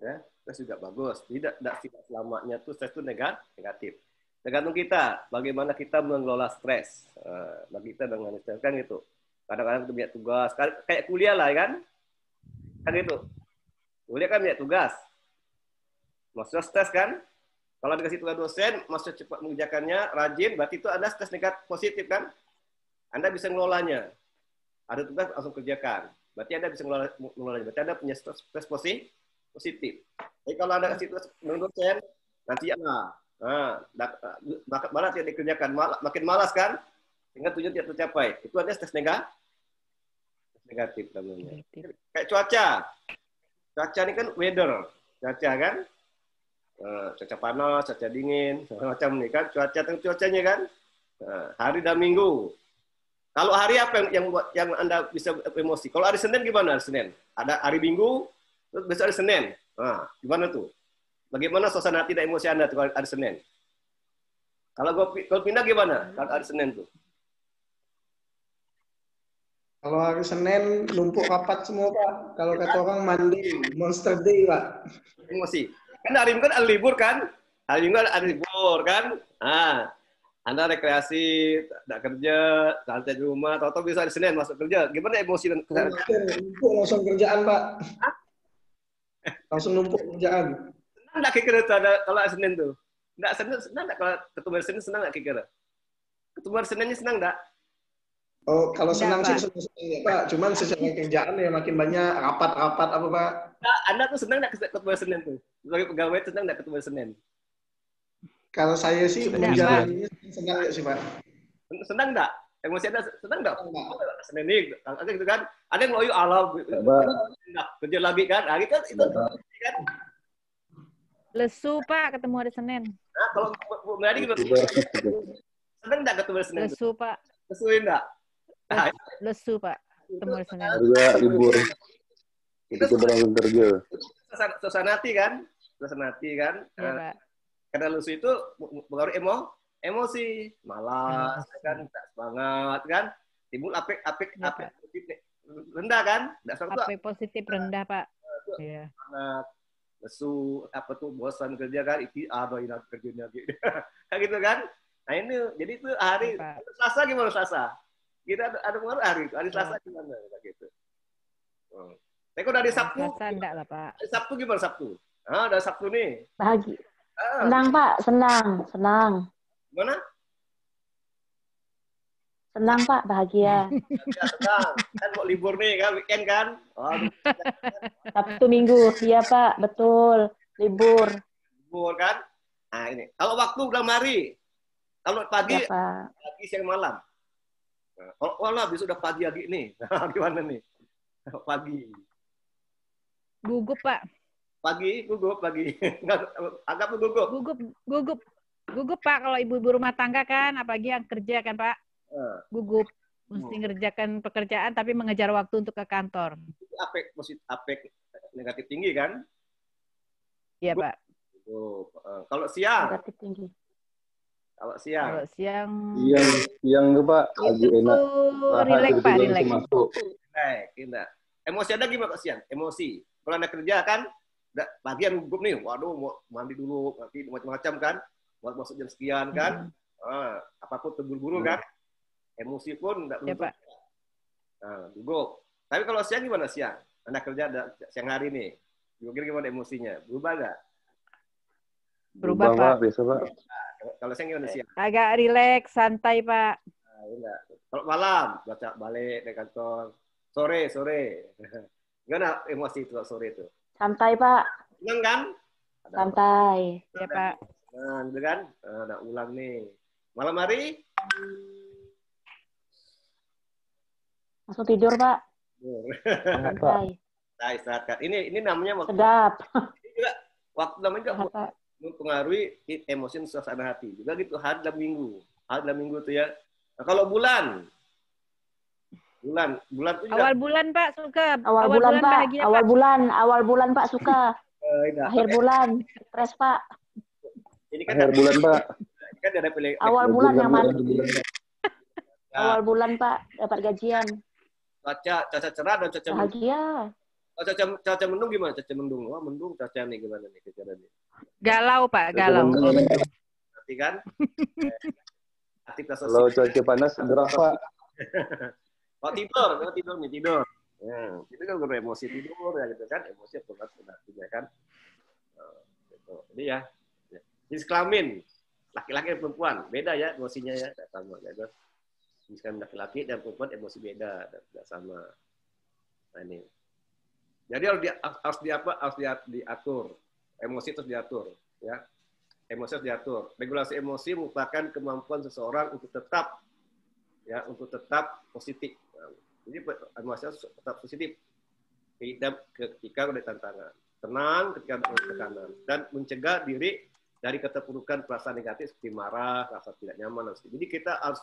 Ya, stres juga bagus. Tidak selamanya tuh stres itu negatif. Tergantung kita, bagaimana kita mengelola stres. Bagi kita dengan stres kan gitu. Kadang-kadang kita punya tugas, kayak kuliah lah kan. Kan itu. Kuliah kan punya tugas. Maksudnya stres kan? Kalau dikasih tugas dosen, maksudnya cepat mengerjakannya, rajin, berarti itu ada stres negatif positif kan? Anda bisa ngelolanya. Ada tugas langsung kerjakan. Berarti Anda bisa ngelolanya. Berarti Anda punya stres positif. Jadi kalau Anda kasih tugas dosen, nanti ya malah tidak dikerjakan, makin malas kan? Sehingga tujuan tidak tercapai. Itu ada stres negatif namanya. Kayak cuaca ini kan weather, cuaca kan, cuaca panas, cuaca dingin, macam nih kan, cuacanya kan, hari dan minggu. Kalau hari apa yang Anda bisa emosi? Kalau hari Senin gimana? Hari Senin ada hari Minggu, terus besok hari Senin. Nah, gimana tuh? Bagaimana suasana hati dan emosi Anda tuh hari Senin? Kalau pindah gimana? Kalau hari Senin tuh? Kalau hari Senin numpuk rapat semua Pak. Kalau kata orang Monster Day Pak. Emosi. Kan hari Minggu kan ada libur kan? Hari Minggu ada libur kan? Anda rekreasi, tidak kerja, santai di rumah, atau bisa hari Senin masuk kerja. Gimana emosi dan numpuk langsung kerjaan Pak. Langsung numpuk kerjaan. Senang nggak kira-kira kalau hari Senin tuh? Nggak senang nggak kalau ketemu hari Senin senang nggak kira-kira? Ketemu hari Seninnya senang nggak? Oh, kalau senang sih senang ya Pak. Cuman secara kerjaan ya makin banyak rapat-rapat apa Pak? Nah, Anda tuh senang nggak ketemu Senin tuh? Sebagai pegawai senang nggak ketemu Senin? Kalau saya sih menjalaninya senang ya sih Pak. Senang nggak? Emosi Anda senang nggak? Senin nih, gitu kan? Ada yang loyo alam, kerja lagi kan? Lagi kan itu kan? Lesu Pak ketemu hari Senin. Nah, kalau Bu Meladi gimana? Senang nggak ketemu Senin? Lesu Pak. Lesuin nggak? Lesu Pak ketemu hari Senin. Juga libur. Itu berangkat kerja. Suasana hati kan? Suasana hati kan? Iya Pak. Karena lesu itu pengaruh emosi, malas, kan, tak semangat, kan, timbul apek rendah kan, apek positif rendah Pak. Iya. Semangat, lesu, apa tuh bosan kerja kan, itu inak kerjanya gitu, kayak gitu kan. Nah ini, jadi itu hari Selasa gimana Selasa? Kita ada pengaruh hari Selasa gimana gitu. Tapi kalau dari Sabtu, Selasa enggak lah Pak. Dari Sabtu gimana Sabtu? Dari Sabtu nih. Bahagia. Senang Pak, senang. Gimana? Senang Pak, bahagia. Senang. Kan mau libur nih kan, weekend kan? Sabtu Minggu, iya Pak, betul. Libur. Libur kan? Nah ini. Kalau waktu udah mari. Kalau pagi, ya, pagi siang malam. Kalau bisa udah pagi lagi nih. Gimana nih? Pagi. Gugup Pak. Pagi, gugup pagi. Agak gugup. Gugup Pak, kalau ibu-ibu rumah tangga kan, apalagi yang kerja kan Pak. Gugup. Mesti ngerjakan pekerjaan tapi mengejar waktu untuk ke kantor. Apek negatif tinggi kan? Iya Pak. Kalau siang? Negatif tinggi. Kalau siang? Siang tuh Pak, lagi enak. Rileks Pak, rileks. Rileks. Emosi ada gimana Pak siang? Emosi. Kalau Anda kerja kan, pagi yang gugup nih, waduh mau mandi dulu, nanti macam-macam kan, buat masuk jam sekian kan, apapun terburu-buru kan, emosi pun nggak ya, Pak. Gugup. Tapi kalau siang gimana siang? Anda kerja siang hari nih, kira-kira gimana emosinya? Berubah nggak? Berubah, Pak. Biasa, Pak. Nah, kalau saya gimana sih? Agak rileks, santai, Pak. Nah, enggak. Kalau malam, baca balik dari kantor. Sore. Gimana emosi itu sore itu? Santai, Pak. Senang kan? Santai. Ya, Pak. Nah, gitu kan? Nah, ulang nih. Malam hari? Langsung tidur, Pak. Santai. Nah, istirahatkan. Ini namanya waktu. Sedap. Ini juga waktu namanya juga mempengaruhi emosi dan suasana hati. Juga gitu, hari dan minggu. Hari dan minggu itu ya. Nah, kalau bulan tuh juga. Awal bulan, Pak, suka. Awal bulan, Pak. Bahagia, Awal bulan, Pak, suka. Akhir bulan, stres, Pak. Ini kan akhir bulan, Pak. Ini kan ada pilih. Awal bulan yang mana? Awal bulan, Pak, dapat gajian. Cuaca cerah dan cuaca bahagia. Cuaca mendung gimana? Cuaca mendung. Wah, mendung cuaca nih gimana nih kejarannya? Galau, Pak, galau. Nanti kan? Aktivitas sosial. Kalau cuaca panas berapa? Oh, tidur. Ya, itu kan kalau emosi tidur ya gitu kan, emosi sudah kan. Gitu. Jadi ya. Jenis kelamin, laki-laki dan perempuan beda ya emosinya ya, tidak sama ya. Jenis kelamin laki-laki dan perempuan emosi beda, tidak sama. Nah ini. Jadi harus diatur. Emosi terus diatur, ya. Emosi harus diatur. Regulasi emosi merupakan kemampuan seseorang untuk tetap positif. Jadi emosi harus tetap positif ketika ada tantangan, tenang ketika ada tekanan, dan mencegah diri dari keterpurukan perasaan negatif seperti marah, rasa tidak nyaman. Jadi kita harus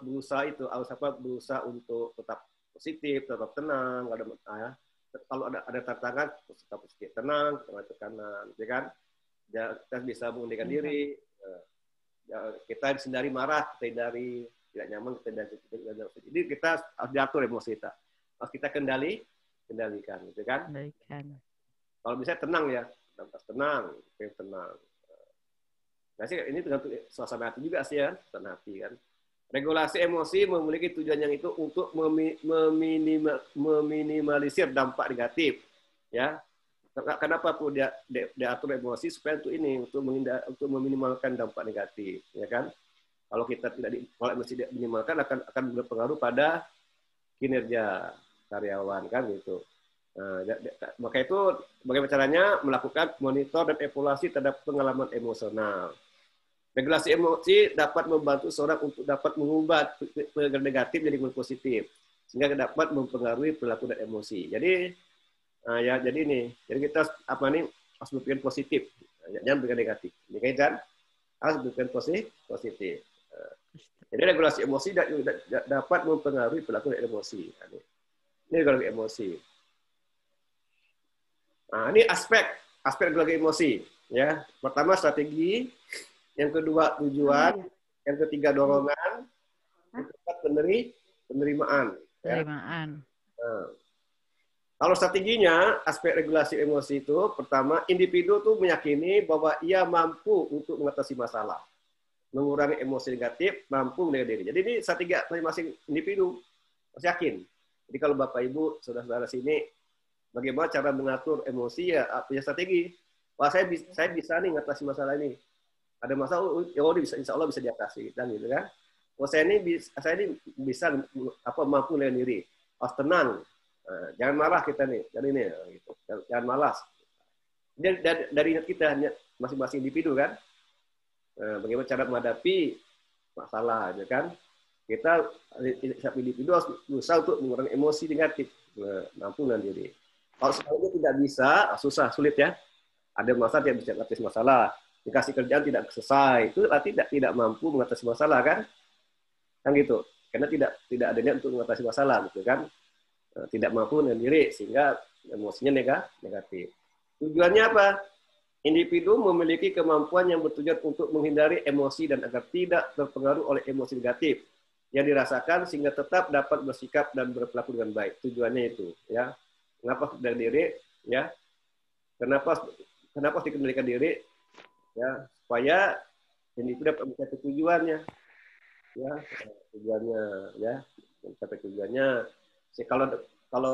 berusaha untuk tetap positif, tetap tenang. Kalau ada tantangan, tetap positif, tenang, tidak tekanan, ya kan? Kita bisa mengendalikan diri. Kita hindari marah, kita hindari tidak nyaman, jadi kita harus diatur emosi kita, harus kita kendalikan, gitu kan? Kalau bisa tenang ya, tenang. Nah sih ini tergantung suasana hati juga sih ya, suasana hati kan. Regulasi emosi memiliki tujuan yang itu untuk meminimalisir dampak negatif, ya. Kenapa perlu diatur emosi supaya untuk meminimalkan dampak negatif, ya kan? Kalau kita kalau emosi tidak minimalkan akan berpengaruh pada kinerja karyawan kan gitu. Nah, maka itu bagaimana caranya melakukan monitor dan evaluasi terhadap pengalaman emosional. Regulasi emosi dapat membantu seorang untuk dapat mengubah pikiran negatif jadi positif sehingga dapat mempengaruhi perilaku dan emosi. Jadi jadi kita harus berpikir positif, jangan berpikir negatif. Ini kan harus berpikir positif. Jadi regulasi emosi dapat mempengaruhi perilaku dan emosi. Ini regulasi emosi. Nah, ini aspek regulasi emosi. Ya, pertama strategi, yang kedua tujuan, yang ketiga dorongan, yang keempat penerimaan. Penerimaan. Ya. Nah, kalau strateginya, aspek regulasi emosi itu pertama, individu tuh meyakini bahwa ia mampu untuk mengatasi masalah, mengurangi emosi negatif, mampu menjaga diri. Jadi ini strategi masing-masing individu harus yakin. Jadi kalau Bapak Ibu, saudara-saudara sini, bagaimana cara mengatur emosi ya punya strategi. Wah saya bisa nih mengatasi masalah ini. Ada masalah, insya Allah bisa diatasi, dan gitu kan. Oh saya ini bisa mampu menjaga diri, harus tenang. Jangan marah kita nih, jadi ini gitu. Jangan malas. Dari niat kita masing-masing individu kan. Bagaimana cara menghadapi masalah, ya kan? Kita individu harus berusaha untuk mengurangi emosi negatif, mampu dengan diri. Kalau semuanya tidak bisa, sulit ya. Ada masalah tidak bisa mengatasi masalah, dikasih kerjaan tidak selesai, itu berarti tidak mampu mengatasi masalah kan? Kan gitu. Karena tidak ada niat untuk mengatasi masalah, gitu kan? Tidak mampu dengan diri sehingga emosinya negatif. Tujuannya apa? Individu memiliki kemampuan yang bertujuan untuk menghindari emosi dan agar tidak terpengaruh oleh emosi negatif yang dirasakan sehingga tetap dapat bersikap dan berperilaku dengan baik. Tujuannya itu, ya. Kenapa dari diri, ya? Kenapa dikendalikan diri, ya? Supaya individu dapat mencapai tujuannya, ya. Tujuannya, ya. Mencapai tujuannya. Kalau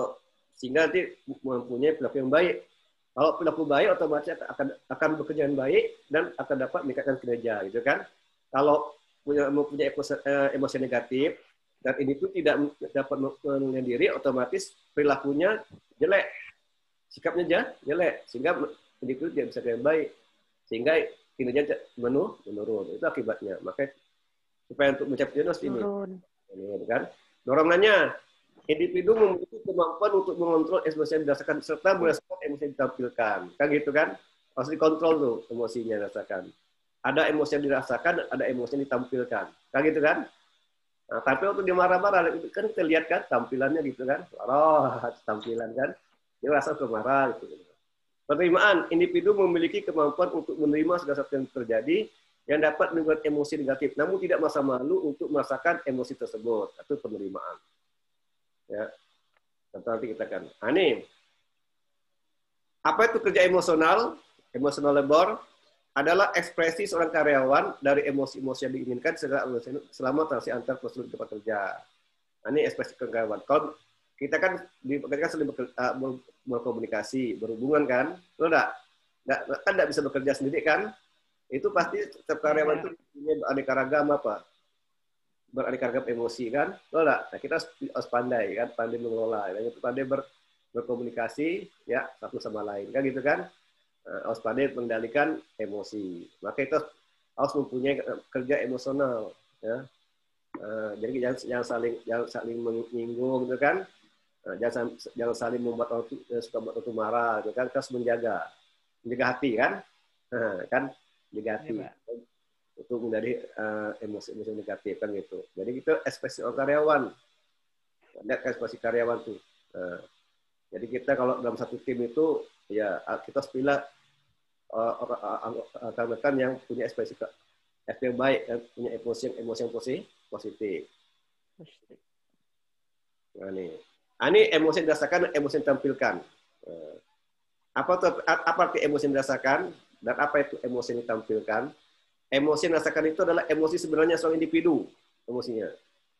sehingga nanti mempunyai perilaku yang baik. Kalau perilaku baik otomatis akan bekerja dengan baik dan akan dapat meningkatkan kinerja, gitu kan? Kalau mempunyai emosi negatif dan ini pun tidak dapat mengendalikan diri, otomatis perilakunya jelek, sikapnya jelek, sehingga individu tidak bisa dengan baik, sehingga kinerja menurun. Itu akibatnya. Maka supaya untuk mencapai jenis ini, kan? Dorongannya, individu memiliki kemampuan untuk mengontrol emosi yang dirasakan serta merasakan emosi yang ditampilkan, kan gitu kan? Harus dikontrol tuh emosinya dirasakan. Ada emosi yang dirasakan, ada emosi yang ditampilkan, kan gitu kan? Nah, tapi waktu dia marah-marah, kan kita lihat kan tampilannya gitu kan, tampilan kan, dia rasa kemarah gitu. Penerimaan, individu memiliki kemampuan untuk menerima segala sesuatu yang terjadi yang dapat membuat emosi negatif, namun tidak merasa malu untuk merasakan emosi tersebut. Itu penerimaan. Ya, nanti kita kan. Ini apa itu kerja emosional? Emotional labor adalah ekspresi seorang karyawan dari emosi-emosi yang diinginkan selama transaksi antar prosedur tempat kerja. Ini ekspresi karyawan. Kalau kita kan sering berkomunikasi, berhubungan kan, lo nggak bisa bekerja sendiri kan? Itu pasti setiap karyawan itu punya beraneka ragam emosi kan, lo nggak? Nah, kita harus pandai kan, pandai mengelola, dan itu pandai berkomunikasi ya satu sama lain kan gitu kan, harus pandai mengendalikan emosi. Maka kita harus mempunyai kerja emosional ya. Jadi jangan saling menyinggung gitu kan. Jangan saling membuat orang suka membuat orang marah, gitu kan? Kita harus menjaga hati kan, kan jaga hati untuk menjadi emosi negatif kan gitu. Jadi itu ekspresi karyawan, lihat ekspresi karyawan tuh. Jadi kita kalau dalam satu tim itu ya kita harus pilih rekan-rekan yang punya ekspresi yang baik dan punya emosi yang positif. Nah, ini emosi yang dirasakan, emosi yang ditampilkan. Apa arti emosi yang dirasakan dan apa itu emosi yang ditampilkan? Emosi yang dirasakan itu adalah emosi sebenarnya seorang individu, emosinya.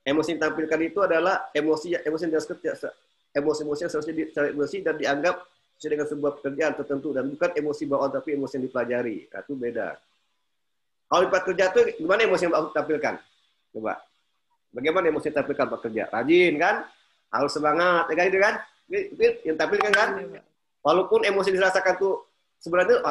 Emosi yang ditampilkan itu adalah emosi yang dirasakan, emosi-emosi yang seharusnya emosi dan dianggap sesuai dengan sebuah pekerjaan tertentu dan bukan emosi bawaan tapi emosi yang dipelajari. Nah, itu beda. Kalau di tempat kerja itu gimana emosi yang ditampilkan? Coba. Bagaimana emosi yang ditampilkan Pak kerja? Rajin kan? Harus semangat, ya kan itu kan? Itu yang tampilkan kan? Walaupun emosi dirasakan tuh sebenarnya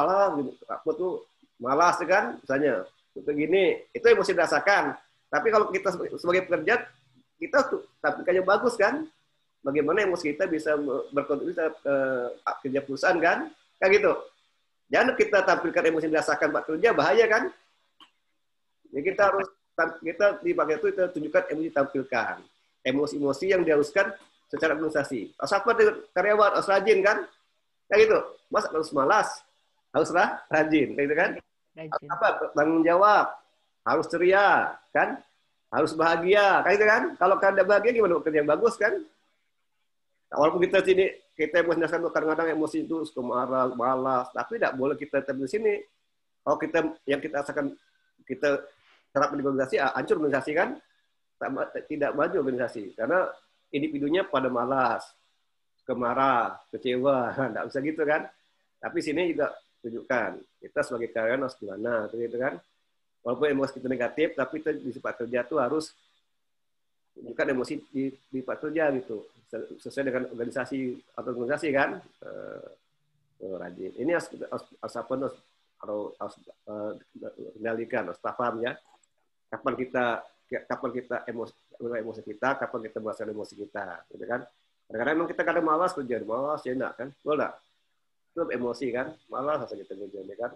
aku tuh malas kan, misalnya. Begini, itu emosi dirasakan. Tapi kalau kita sebagai pekerja, kita tuh tampilkannya bagus kan? Bagaimana emosi kita bisa berkontribusi kerja perusahaan kan? Kayak gitu. Jangan kita tampilkan emosi yang dirasakan Pak kerja, bahaya kan? Jadi kita di bagian itu kita tunjukkan emosi tampilkan. Emosi-emosi yang diharuskan secara organisasi. Harus apa karyawan, harus rajin kan? Kayak gitu. Mas harus malas, harus rajin, kayak gitu kan? Harus apa? Tanggung jawab, harus ceria, kan? Harus bahagia, kayak gitu kan? Kalau kada bahagia gimana kerja yang bagus kan? Walaupun kita emosi dasar kadang-kadang emosi itu suka marah, malas, tapi tidak boleh kita tetap di sini. Kalau yang kita rasakan kita terapkan di organisasi, hancur organisasi kan? Tidak maju organisasi karena individunya pada malas, kemarah, kecewa, tidak bisa gitu kan. Tapi sini juga tunjukkan kita sebagai karyawan harus gimana, gitu kan. Walaupun emosi kita negatif, tapi kita di tempat kerja tuh harus tunjukkan emosi di tempat kerja gitu, sesuai dengan organisasi atau organisasi kan. Rajin. Ini harus kendalikan, harus paham ya. Kapan kita emosi kita, kapan kita merasakan emosi kita, gitu kan? Kadang-kadang memang kita kadang malas kerja, malas ya enggak kan? Betul enggak? Itu emosi kan, malas rasa kita kerja, kan?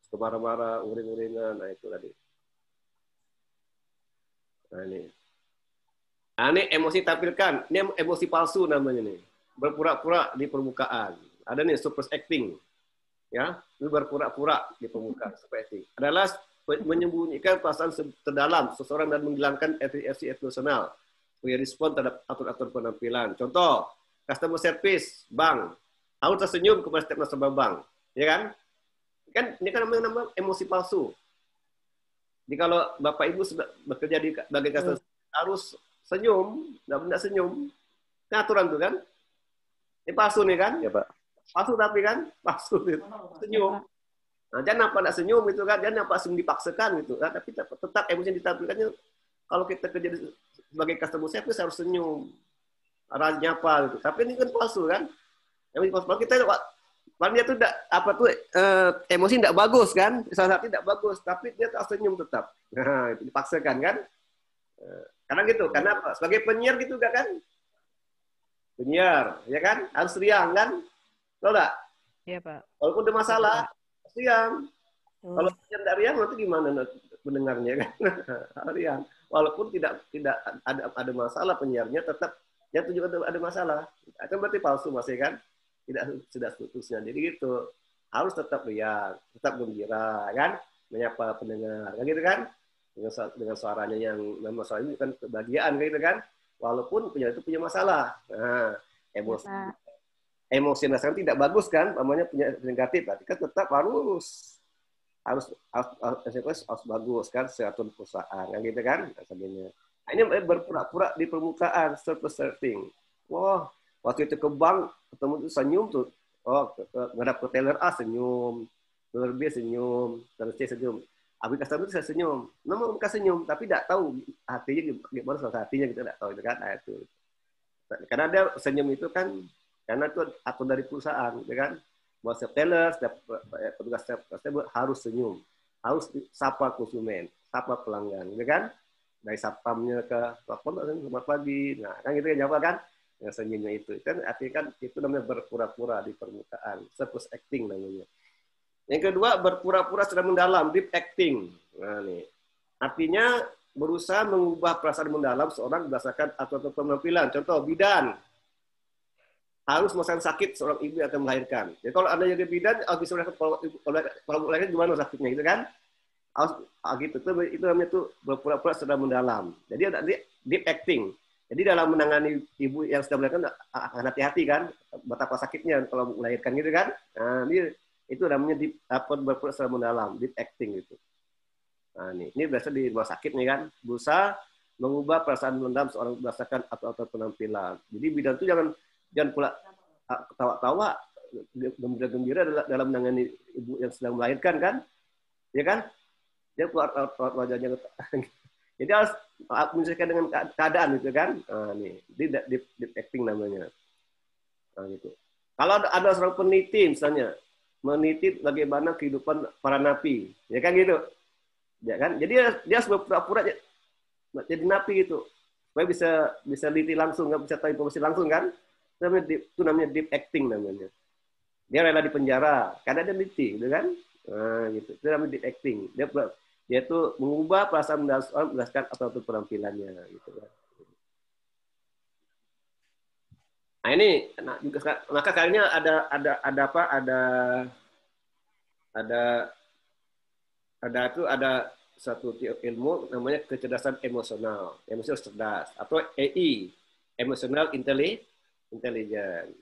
Suka marah-marah, uring-uringan, nah itu tadi. Nah ini emosi tampilkan, ini emosi palsu namanya nih, berpura-pura di permukaan. Ada nih surface acting, ya, ini berpura-pura di permukaan, surface acting. Adalah menyembunyikan perasaan terdalam seseorang dan menghilangkan efisiensi emosional sebagai respon terhadap atur-atur penampilan. Contoh, customer service bank harus tersenyum kepada setiap nasabah bank, ya kan? Ini kan namanya emosi palsu. Jadi kalau Bapak Ibu sudah bekerja di bagian customer harus senyum, nggak senyum, ini aturan tuh kan? Ini palsu nih kan? Ya Pak. Palsu tapi kan, palsu itu. Senyum. Nah, jangan apa nak senyum itu kan, jangan apa langsung dipaksakan gitu kan, tapi tetap emosi yang ditampilkannya. Kalau kita kerja sebagai customer service harus senyum, arahnya apa gitu. Tapi ini kan palsu kan, emosi palsu. Kalau kita dia tuh emosi tidak bagus kan, salah satu tidak bagus, tapi dia tak senyum tetap. Nah, itu dipaksakan kan. Karena gitu, karena apa? Sebagai penyiar gitu gak kan? Penyiar, ya kan? Harus riang kan? Tahu enggak? Iya, Pak. Walaupun ada masalah, harus riang. Kalau penyiar tidak riang, nanti gimana mendengarnya kan? Harus riang. Walaupun tidak ada masalah penyiarnya, tetap dia tunjukkan ada masalah. Itu berarti palsu masih kan? Tidak seterusnya. Jadi gitu. Harus tetap riang, tetap gembira, kan? Menyapa pendengar, kan gitu kan? Dengan suaranya yang memang suaranya kan kebahagiaan, gitu kan? Walaupun penyiar itu punya masalah. Nah, emosi yang tidak bagus kan, namanya punya negatif, berarti kan tetap harus bagus kan, seatur perusahaan, kan gitu kan? Sebagainya. Nah, ini berpura-pura di permukaan, surface surfing. Wah, waktu itu ke bank, ketemu itu senyum tuh. Oh, ngadap ke teller A senyum, teller B senyum, teller C senyum. Abis customer itu saya senyum. Memang mereka senyum, tapi tidak tahu hatinya gimana, suasana hatinya kita tidak tahu, kan? Nah, itu. Karena dia senyum itu kan, karena itu atur dari perusahaan, kan? Buat teller, petugas tersebut harus senyum, harus sapa konsumen, sapa pelanggan, kan? Dari satpamnya ke telepon, selamat pagi, nah kan gitu ya jawab kan? Yang senyumnya itu kan artinya kan itu namanya berpura-pura di permukaan, surface acting namanya. Yang kedua, berpura-pura secara mendalam, deep acting. Nah, nih. Artinya berusaha mengubah perasaan mendalam seorang berdasarkan atau penampilan. Contoh, bidan. Harus merasakan sakit seorang ibu yang akan melahirkan. Jadi kalau Anda jadi bidan, harus bisa kalau melahirkan gimana sakitnya gitu kan? Harus gitu. Itu namanya tuh berpura-pura secara mendalam. Jadi ada deep acting. Jadi dalam menangani ibu yang sedang melahirkan akan hati-hati kan, betapa sakitnya kalau melahirkan gitu kan. Nah, itu namanya berpura secara mendalam, deep acting gitu. Nah, ini biasa di rumah sakit nih kan, berusaha mengubah perasaan mendalam seorang berdasarkan atau penampilan. Jadi bidan itu jangan pula ketawa-tawa, gembira-gembira dalam menangani ibu yang sedang melahirkan kan, ya kan? Dia keluar wajahnya. Jadi harus menyesuaikan dengan keadaan gitu kan. Nah, ini deep acting namanya. Nah, gitu. Kalau ada seorang peneliti misalnya, meneliti bagaimana kehidupan para napi, ya kan gitu. Ya kan? Jadi dia harus berpura-pura jadi napi gitu. Supaya bisa teliti langsung, nggak bisa tahu informasi langsung kan. Itu namanya deep acting namanya. Dia rela di penjara karena dia teliti, gitu kan? Nah, gitu. Itu namanya deep acting. Dia tuh mengubah perasaan berdasarkan atau penampilannya gitu kan. Nah ini juga maka kayaknya ada satu ilmu namanya kecerdasan emosional, emosi cerdas atau EI, emotional intelligence.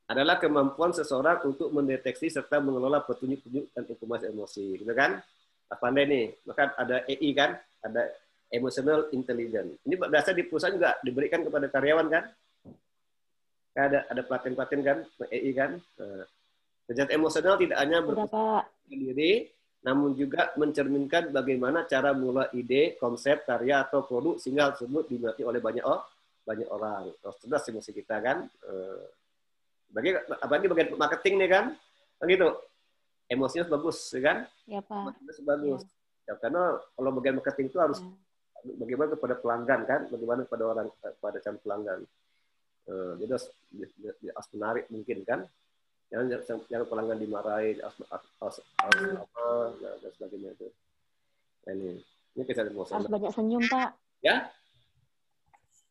Adalah kemampuan seseorang untuk mendeteksi serta mengelola petunjuk-petunjuk dan informasi emosi, gitu kan? Pandai nih, maka ada EI kan, ada emotional intelligence. Ini biasa di perusahaan juga diberikan kepada karyawan kan? Ada pelatihan kan, EI kan. Kecerdasan emosional tidak hanya berpusat diri, namun juga mencerminkan bagaimana cara mengelola ide, konsep, karya atau produk sehingga tersebut diminati oleh banyak orang. Cerdas emosi kita kan. Apalagi bagian marketing nih kan, begitu. Emosinya bagus, ya kan? Ya, Pak. Emosinya bagus. Ya, karena kalau bagian marketing itu harus bagaimana kepada pelanggan kan, bagaimana kepada calon pelanggan. Jadi harus menarik mungkin kan, jangan pelanggan dimarahi, harus dan sebagainya itu. Nah, ini kita harus banyak senyum Pak. Ya?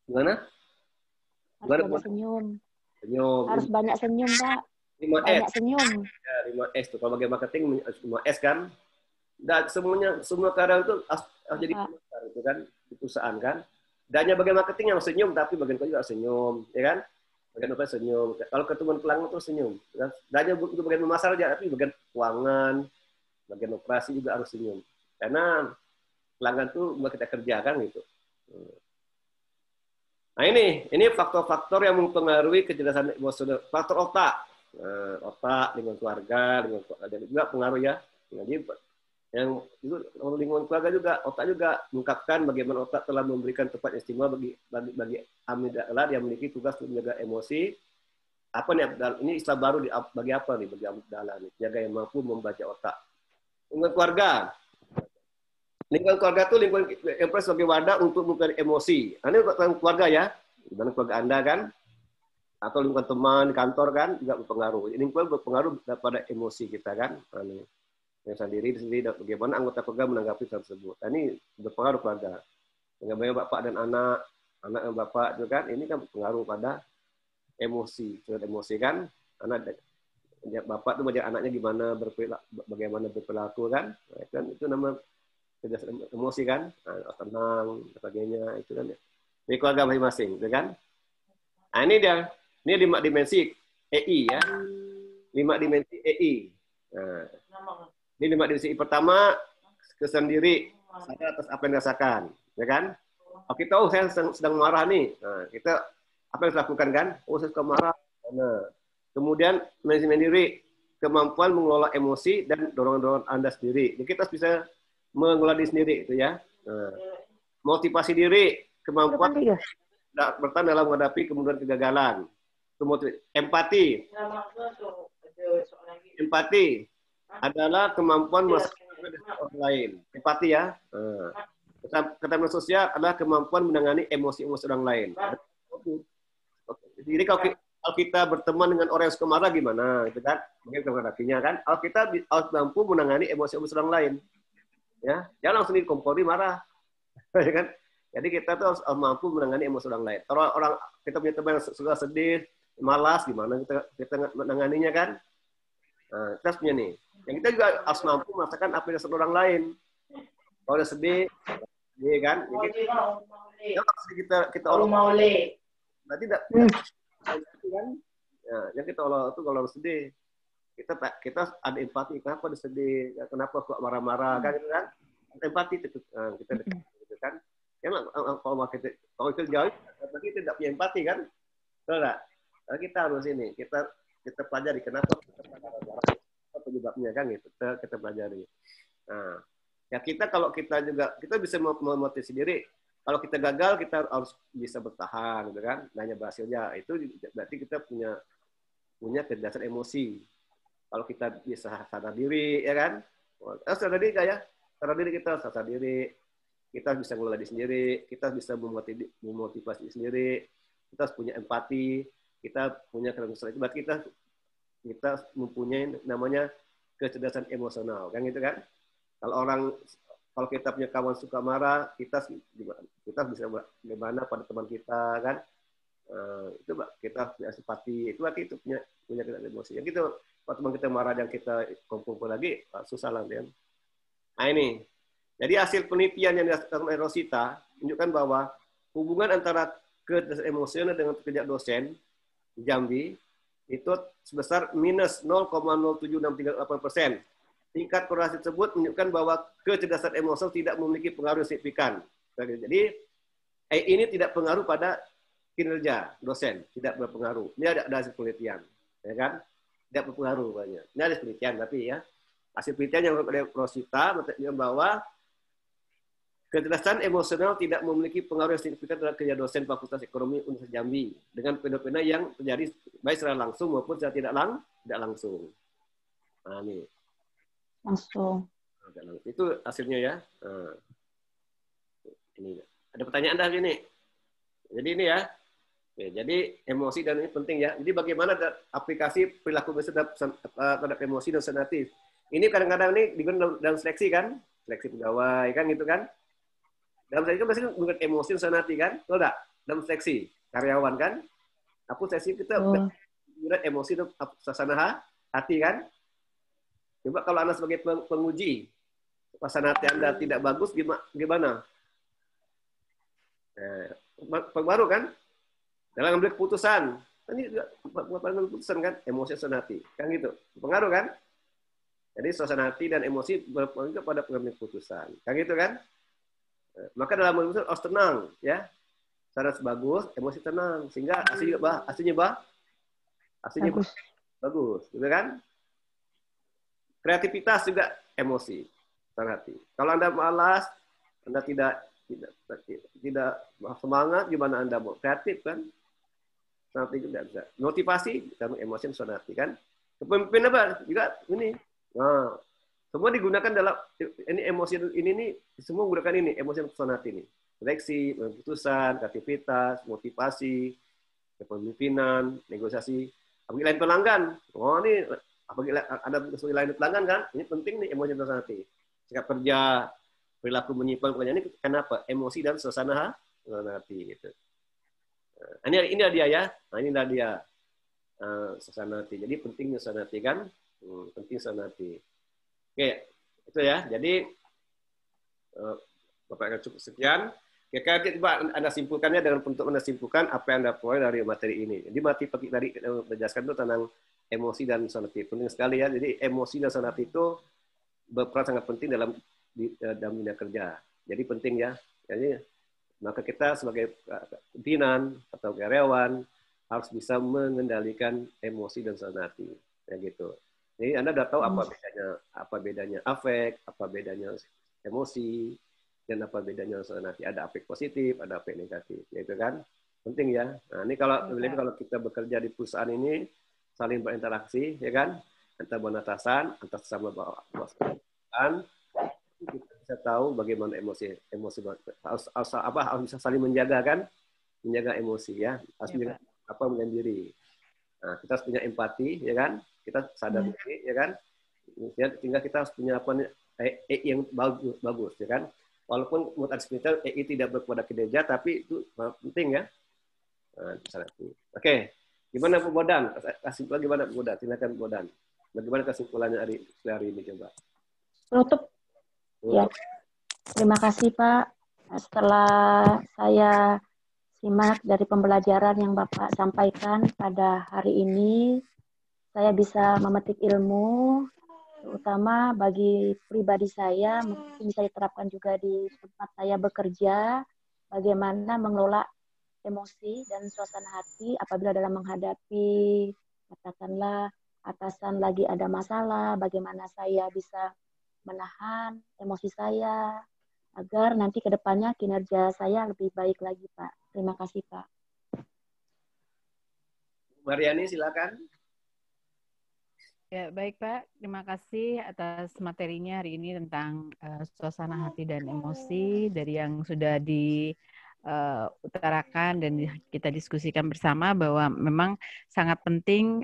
Gimana? Harus banyak senyum. Harus banyak senyum Pak. 5S. Banyak senyum. Ya, 5S tuh. Kalau bagian marketing 5S kan. Dan semua karyawan itu harus jadi pemasaran itu kan di perusahaan kan. Dan hanya bagian marketing yang senyum, tapi bagian kerja juga senyum, ya kan? Bagian apa senyum. Kalau ketemu pelanggan itu senyum. Dan hanya untuk bagian pemasaran aja, tapi bagian keuangan, bagian operasi juga harus senyum. Karena pelanggan itu buat kita kerjakan gitu. Nah ini faktor-faktor yang mempengaruhi kecerdasan emosional. Faktor otak. otak, lingkungan keluarga, dan juga pengaruh ya. Jadi yang itu lingkungan keluarga juga, otak juga mengungkapkan bagaimana otak telah memberikan tempat istimewa bagi amigdala yang memiliki tugas untuk menjaga emosi. Apa nih amigdala? Ini istilah baru bagi apa nih bagi amigdala nih? Jaga yang mampu membaca otak. Lingkungan keluarga. Lingkungan keluarga itu lingkungan yang sebagai wadah untuk mengungkapkan emosi. Ini lingkungan keluarga ya. Gimana keluarga Anda kan? Atau lingkungan teman, kantor kan juga berpengaruh. Lingkungan berpengaruh pada emosi kita kan. Ini yang sendiri bagaimana anggota keluarga menanggapi hal tersebut. Ini berpengaruh keluarga. Bagaimana bapak dan anak dan bapak itu kan, ini kan berpengaruh pada emosi, kan. Anak bapak itu menjaga anaknya bagaimana berperilaku kan. Itu nama emosi kan, tenang, sebagainya itu kan. Ini keluarga masing-masing, gitu kan. Nah, ini 5 dimensi EI ya. 5 dimensi EI. Nah, ini 5 dimensi. Pertama, kesan diri, sadar atas apa yang dirasakan, ya kan? Oh, kita saya sedang marah nih. Nah, kita apa yang dilakukan kan? Oh, saya suka marah. Nah, kemudian manajemen diri, kemampuan mengelola emosi dan dorongan-dorongan Anda sendiri. Jadi kita bisa mengelola diri sendiri itu ya. Nah, motivasi diri, kemampuan bertahan dalam menghadapi kemudian kegagalan. Empati. Empati adalah kemampuan merasakan orang lain. Empati ya. Keterampilan sosial adalah kemampuan menangani emosi-emosi orang lain. Jadi kalau kita berteman dengan orang yang suka marah gimana, gitu kan? Mungkin menghadapinya kan. Kalau kita harus mampu menangani emosi-emosi orang lain, ya, jangan langsung dikompori marah, ya kan? Jadi kita tuh harus mampu menangani emosi orang lain. Kalau kita punya teman yang suka sedih, malas, gimana kita menanganinya kan? Nah, kita punya nih. Yang kita juga harus mampu merasakan apa yang dirasakan orang lain. Kalau udah sedih, kan? Kita oleh. Berarti tidak kan? Ya, yang kita olah itu kalau sedih, kita ada empati. Kenapa dia sedih? Kenapa kok marah-marah? Kan? Gitu kan? Empati itu kita dekat, gitu kan? Kalau kita jauh, berarti kita tidak punya empati kan? Betul nggak? Nah, kita harus ini, kita pelajari kenapa kita marah-marah, apa penyebabnya kan gitu. Kita pelajari. Nah, ya kalau kita bisa memotivasi diri. Kalau kita gagal, kita harus bisa bertahan, gitu kan? Hanya berhasilnya itu berarti kita punya kecerdasan emosi. Kalau kita bisa sadar diri, ya kan? Sadar diri nggak ya? Sadar diri sadar diri. Kita bisa mengelola diri sendiri, kita bisa memotivasi diri sendiri, kita harus punya empati, kita punya kecerdasan. Berarti kita mempunyai namanya kecerdasan emosional, kan gitu kan? Kalau kita punya kawan suka marah, kita bisa bagaimana pada teman kita, kan? Itu kita punya simpati, itu berarti itu punya kecerdasan emosi. Yang gitu, kalau teman kita marah dan kita kumpul lagi, susah lah, kan? Nah ini. Jadi hasil penelitian yang dilakukan oleh Rosita menunjukkan bahwa hubungan antara kecerdasan emosional dengan pekerja dosen di Jambi itu sebesar minus 0,07638%. Tingkat korelasi tersebut menunjukkan bahwa kecerdasan emosional tidak memiliki pengaruh signifikan. Jadi ini tidak pengaruh pada kinerja dosen, tidak berpengaruh. Ini ada hasil penelitian, ya kan? Tidak berpengaruh banyak. Ini ada penelitian tapi ya hasil penelitian yang oleh Rosita menunjukkan bahwa kecerdasan emosional tidak memiliki pengaruh yang signifikan terhadap kerja dosen Fakultas Ekonomi Universitas Jambi dengan fenomena yang terjadi baik secara langsung maupun secara tidak langsung. Nah, ini. Langsung. Itu hasilnya ya. Nah, ini. Ada pertanyaan dari ini? Jadi ini ya. Oke, jadi emosi dan ini penting ya. Jadi bagaimana aplikasi perilaku terhadap emosi dan senatif. Ini kadang-kadang ini digunakan dalam seleksi kan? Seleksi pegawai kan gitu kan? Dalam seleksi kan pasti menggunakan emosi dan senati kan? Betul enggak? Dalam seleksi karyawan kan? Apa seleksi kita menggunakan emosi dan suasana hati kan? Coba kalau Anda sebagai penguji, suasana hati Anda tidak bagus, gimana? Pengaruh kan? Dalam mengambil keputusan. Ini juga mengambil keputusan kan? Emosi dan hati. Kan gitu. Pengaruh kan? Jadi suasana hati dan emosi berpengaruh pada pengambilan keputusan. Kan gitu kan? Maka dalam menentukan harus tenang, ya. Secara bagus, emosi tenang, sehingga hasilnya bagus. bagus, gitu kan? Kreativitas juga emosi, suasana hati. Kalau Anda malas, Anda tidak semangat, gimana Anda mau kreatif kan? Nanti juga bisa. Motivasi, karena emosi dan suasana hati kan? Kepemimpinan apa? Juga ini. Nah, semua digunakan dalam ini emosi ini nih, semua menggunakan ini emosi dan suasana hati ini. Seleksi, keputusan, kreativitas, motivasi, kepemimpinan, negosiasi. Apalagi lain pelanggan. Oh ini apalagi ada lain pelanggan kan? Ini penting nih emosi dan suasana hati. Sikap kerja, perilaku menyimpan pekerjaan ini kenapa? Emosi dan suasana hati gitu. Nah, ini dia ya. Nah, inilah dia suasana hati. Jadi pentingnya suasana hati kan? Penting suasana hati. Oke, itu ya. Jadi Bapak akan cukup sekian. Oke, coba Anda simpulkannya dengan bentuk Anda simpulkan apa yang Anda peroleh dari materi ini. Jadi materi tadi menjelaskan itu tentang emosi dan suasana hati. Penting sekali ya. Jadi emosi dan suasana hati itu berperan sangat penting dalam dunia kerja. Jadi penting ya. Jadi maka kita sebagai pimpinan atau karyawan harus bisa mengendalikan emosi dan suasana hati. Ya gitu. Jadi Anda sudah tahu apa bedanya afek, apa bedanya emosi, dan apa bedanya suasana hati. Ada afek positif, ada afek negatif. Ya itu kan penting ya. Nah ini kalau kita bekerja di perusahaan ini saling berinteraksi, ya kan? Antar atasan, antar sama bawah perusahaan, kita bisa tahu bagaimana emosi harus bisa saling menjaga kan, menjaga emosi ya, harus menjaga menjaga diri. Nah, kita harus punya empati, ya kan? Kita sadar diri, ya kan? Sehingga kita harus punya yang bagus, ya kan? Walaupun menurut spiritual tidak berkepada kinerja, tapi itu penting ya. Nah, oke, gimana Bu Bodan? Kesimpulan gimana Bu Bodan? Silakan Bu Bodan. Bagaimana kesimpulannya hari ini coba? Penutup. Ya, terima kasih Pak. Setelah saya simak dari pembelajaran yang Bapak sampaikan pada hari ini, saya bisa memetik ilmu, terutama bagi pribadi saya, mungkin bisa diterapkan juga di tempat saya bekerja, bagaimana mengelola emosi dan suasana hati apabila dalam menghadapi, katakanlah, atasan lagi ada masalah, bagaimana saya bisa menahan emosi saya, agar nanti ke depannya kinerja saya lebih baik lagi, Pak. Terima kasih, Pak. Mariani, silakan. Ya, baik Pak. Terima kasih atas materinya hari ini tentang suasana hati dan emosi dari yang sudah diutarakan dan kita diskusikan bersama bahwa memang sangat penting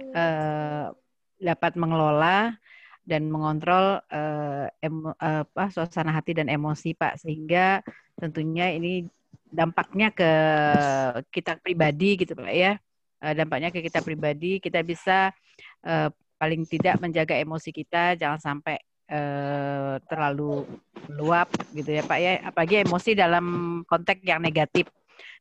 dapat mengelola dan mengontrol suasana hati dan emosi Pak, sehingga tentunya ini dampaknya ke kita pribadi gitu Pak ya. Dampaknya ke kita pribadi, kita bisa paling tidak menjaga emosi kita, jangan sampai terlalu meluap gitu ya Pak ya, apalagi emosi dalam konteks yang negatif.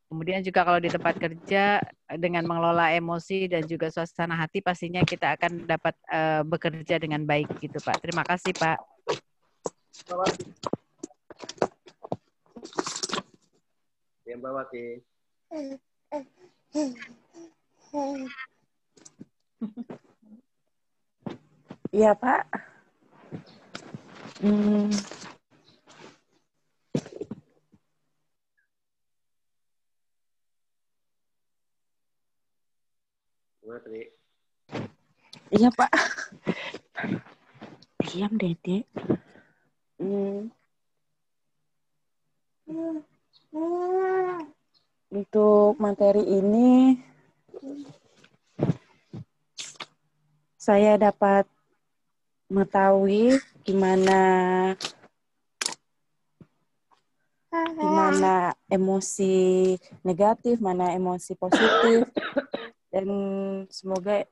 Kemudian juga kalau di tempat kerja dengan mengelola emosi dan juga suasana hati pastinya kita akan dapat bekerja dengan baik gitu Pak. Terima kasih Pak. Yang Bawati. Iya Pak. Iya Pak. Diam Dede. Untuk materi ini saya dapat mengetahui gimana emosi negatif, mana emosi positif, dan semoga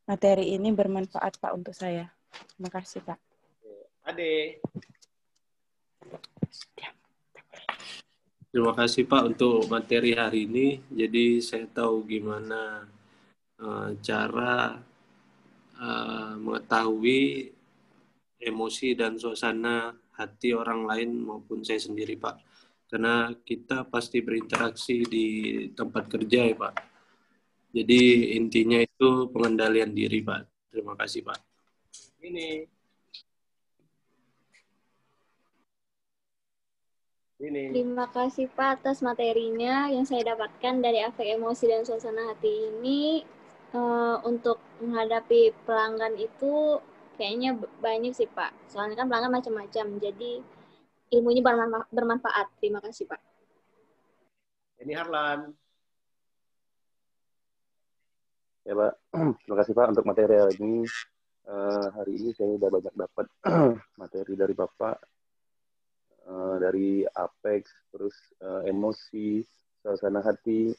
materi ini bermanfaat Pak untuk saya. Terima kasih Pak. Ade. Terima kasih Pak untuk materi hari ini. Jadi saya tahu gimana cara mengetahui emosi dan suasana hati orang lain maupun saya sendiri Pak. Karena kita pasti berinteraksi di tempat kerja ya Pak. Jadi intinya itu pengendalian diri, Pak. Terima kasih, Pak. Ini. Terima kasih Pak atas materinya yang saya dapatkan dari afek emosi dan suasana hati ini. Untuk menghadapi pelanggan itu kayaknya banyak sih Pak. Soalnya kan pelanggan macam-macam, jadi ilmunya bermanfaat. Terima kasih Pak. Ini Harlan. Ya Pak, terima kasih Pak untuk materi ini. Hari ini saya sudah banyak dapat materi dari Bapak, dari Apex, terus emosi, suasana hati,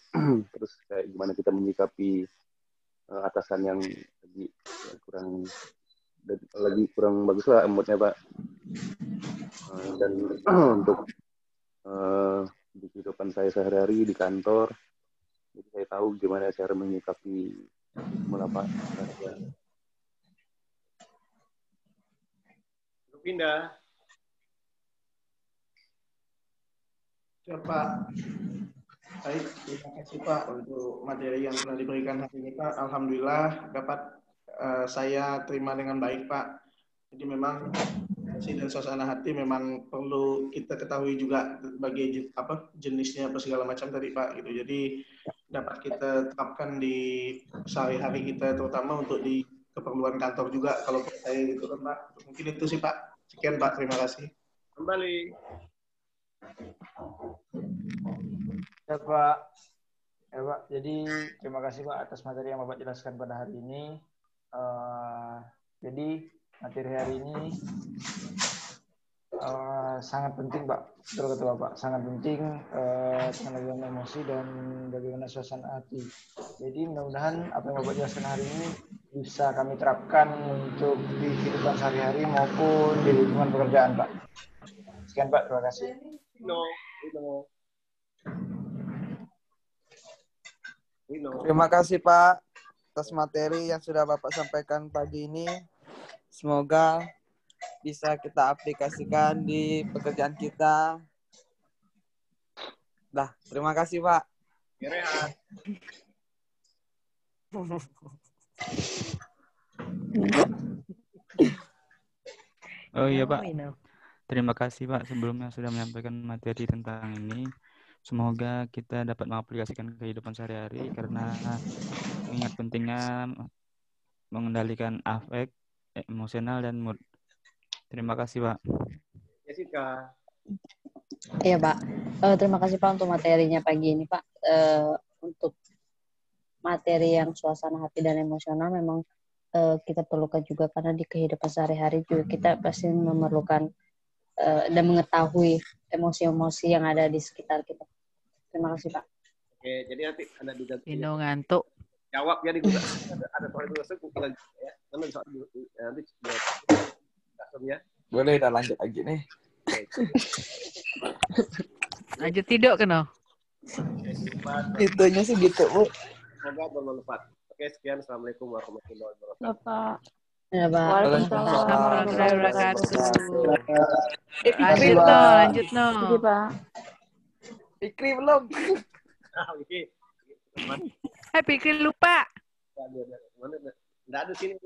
terus kayak gimana kita menyikapi atasan yang lagi kurang bagus lah moodnya Pak. Dan untuk di kehidupan saya sehari-hari di kantor, jadi saya tahu gimana cara menyikapi Pak. Pindah. Ya Pak. Baik, terima kasih Pak untuk materi yang telah diberikan hari ini Pak. Alhamdulillah dapat saya terima dengan baik Pak. Jadi memang dan suasana hati memang perlu kita ketahui juga bagi jenisnya apa segala macam tadi Pak gitu. Jadi dapat kita terapkan di sehari-hari kita, terutama untuk di keperluan kantor juga kalau saya gitu kan Pak. Mungkin itu sih Pak. Sekian Pak, terima kasih. Kembali. Ya Pak. Ya Pak, jadi terima kasih Pak atas materi yang Bapak jelaskan pada hari ini. Jadi materi hari ini sangat penting Pak, betul kata Bapak, sangat penting pengendalian emosi dan bagaimana suasana hati. Jadi mudah-mudahan apa yang Bapak jelaskan hari ini bisa kami terapkan untuk di kehidupan sehari-hari maupun di lingkungan pekerjaan Pak. Sekian Pak, terima kasih. Terima kasih Pak atas materi yang sudah Bapak sampaikan pagi ini. Semoga bisa kita aplikasikan di pekerjaan kita. Dah, terima kasih Pak. Rehat. Oh iya Pak. Terima kasih Pak sebelumnya sudah menyampaikan materi tentang ini. Semoga kita dapat mengaplikasikan kehidupan sehari-hari karena mengingat pentingnya mengendalikan afek, emosional, dan mood. Terima kasih Pak. Jessica. Iya Pak. Terima kasih Pak untuk materinya pagi ini Pak. Untuk materi yang suasana hati dan emosional memang kita perlukan juga karena di kehidupan sehari-hari juga kita pasti memerlukan dan mengetahui emosi-emosi yang ada di sekitar kita. Terima kasih Pak. Oke, jadi nanti Anda juga ngantuk. Jawab ya di Google. Ada soal dulu lagi ya. Nanti soal dulu nanti ya. Boleh dah lanjut lagi nih. Lanjut tidur kena. Itunya sih gitu, Bu. Semoga bermanfaat. Oke, sekian. Assalamualaikum warahmatullahi wabarakatuh. Bapak. Ya, Pak. Waalaikumsalam warahmatullahi wabarakatuh. Lanjut no. Jadi, Pak. Fikri belum. Fikri lupa. Mana? Enggak ada sini.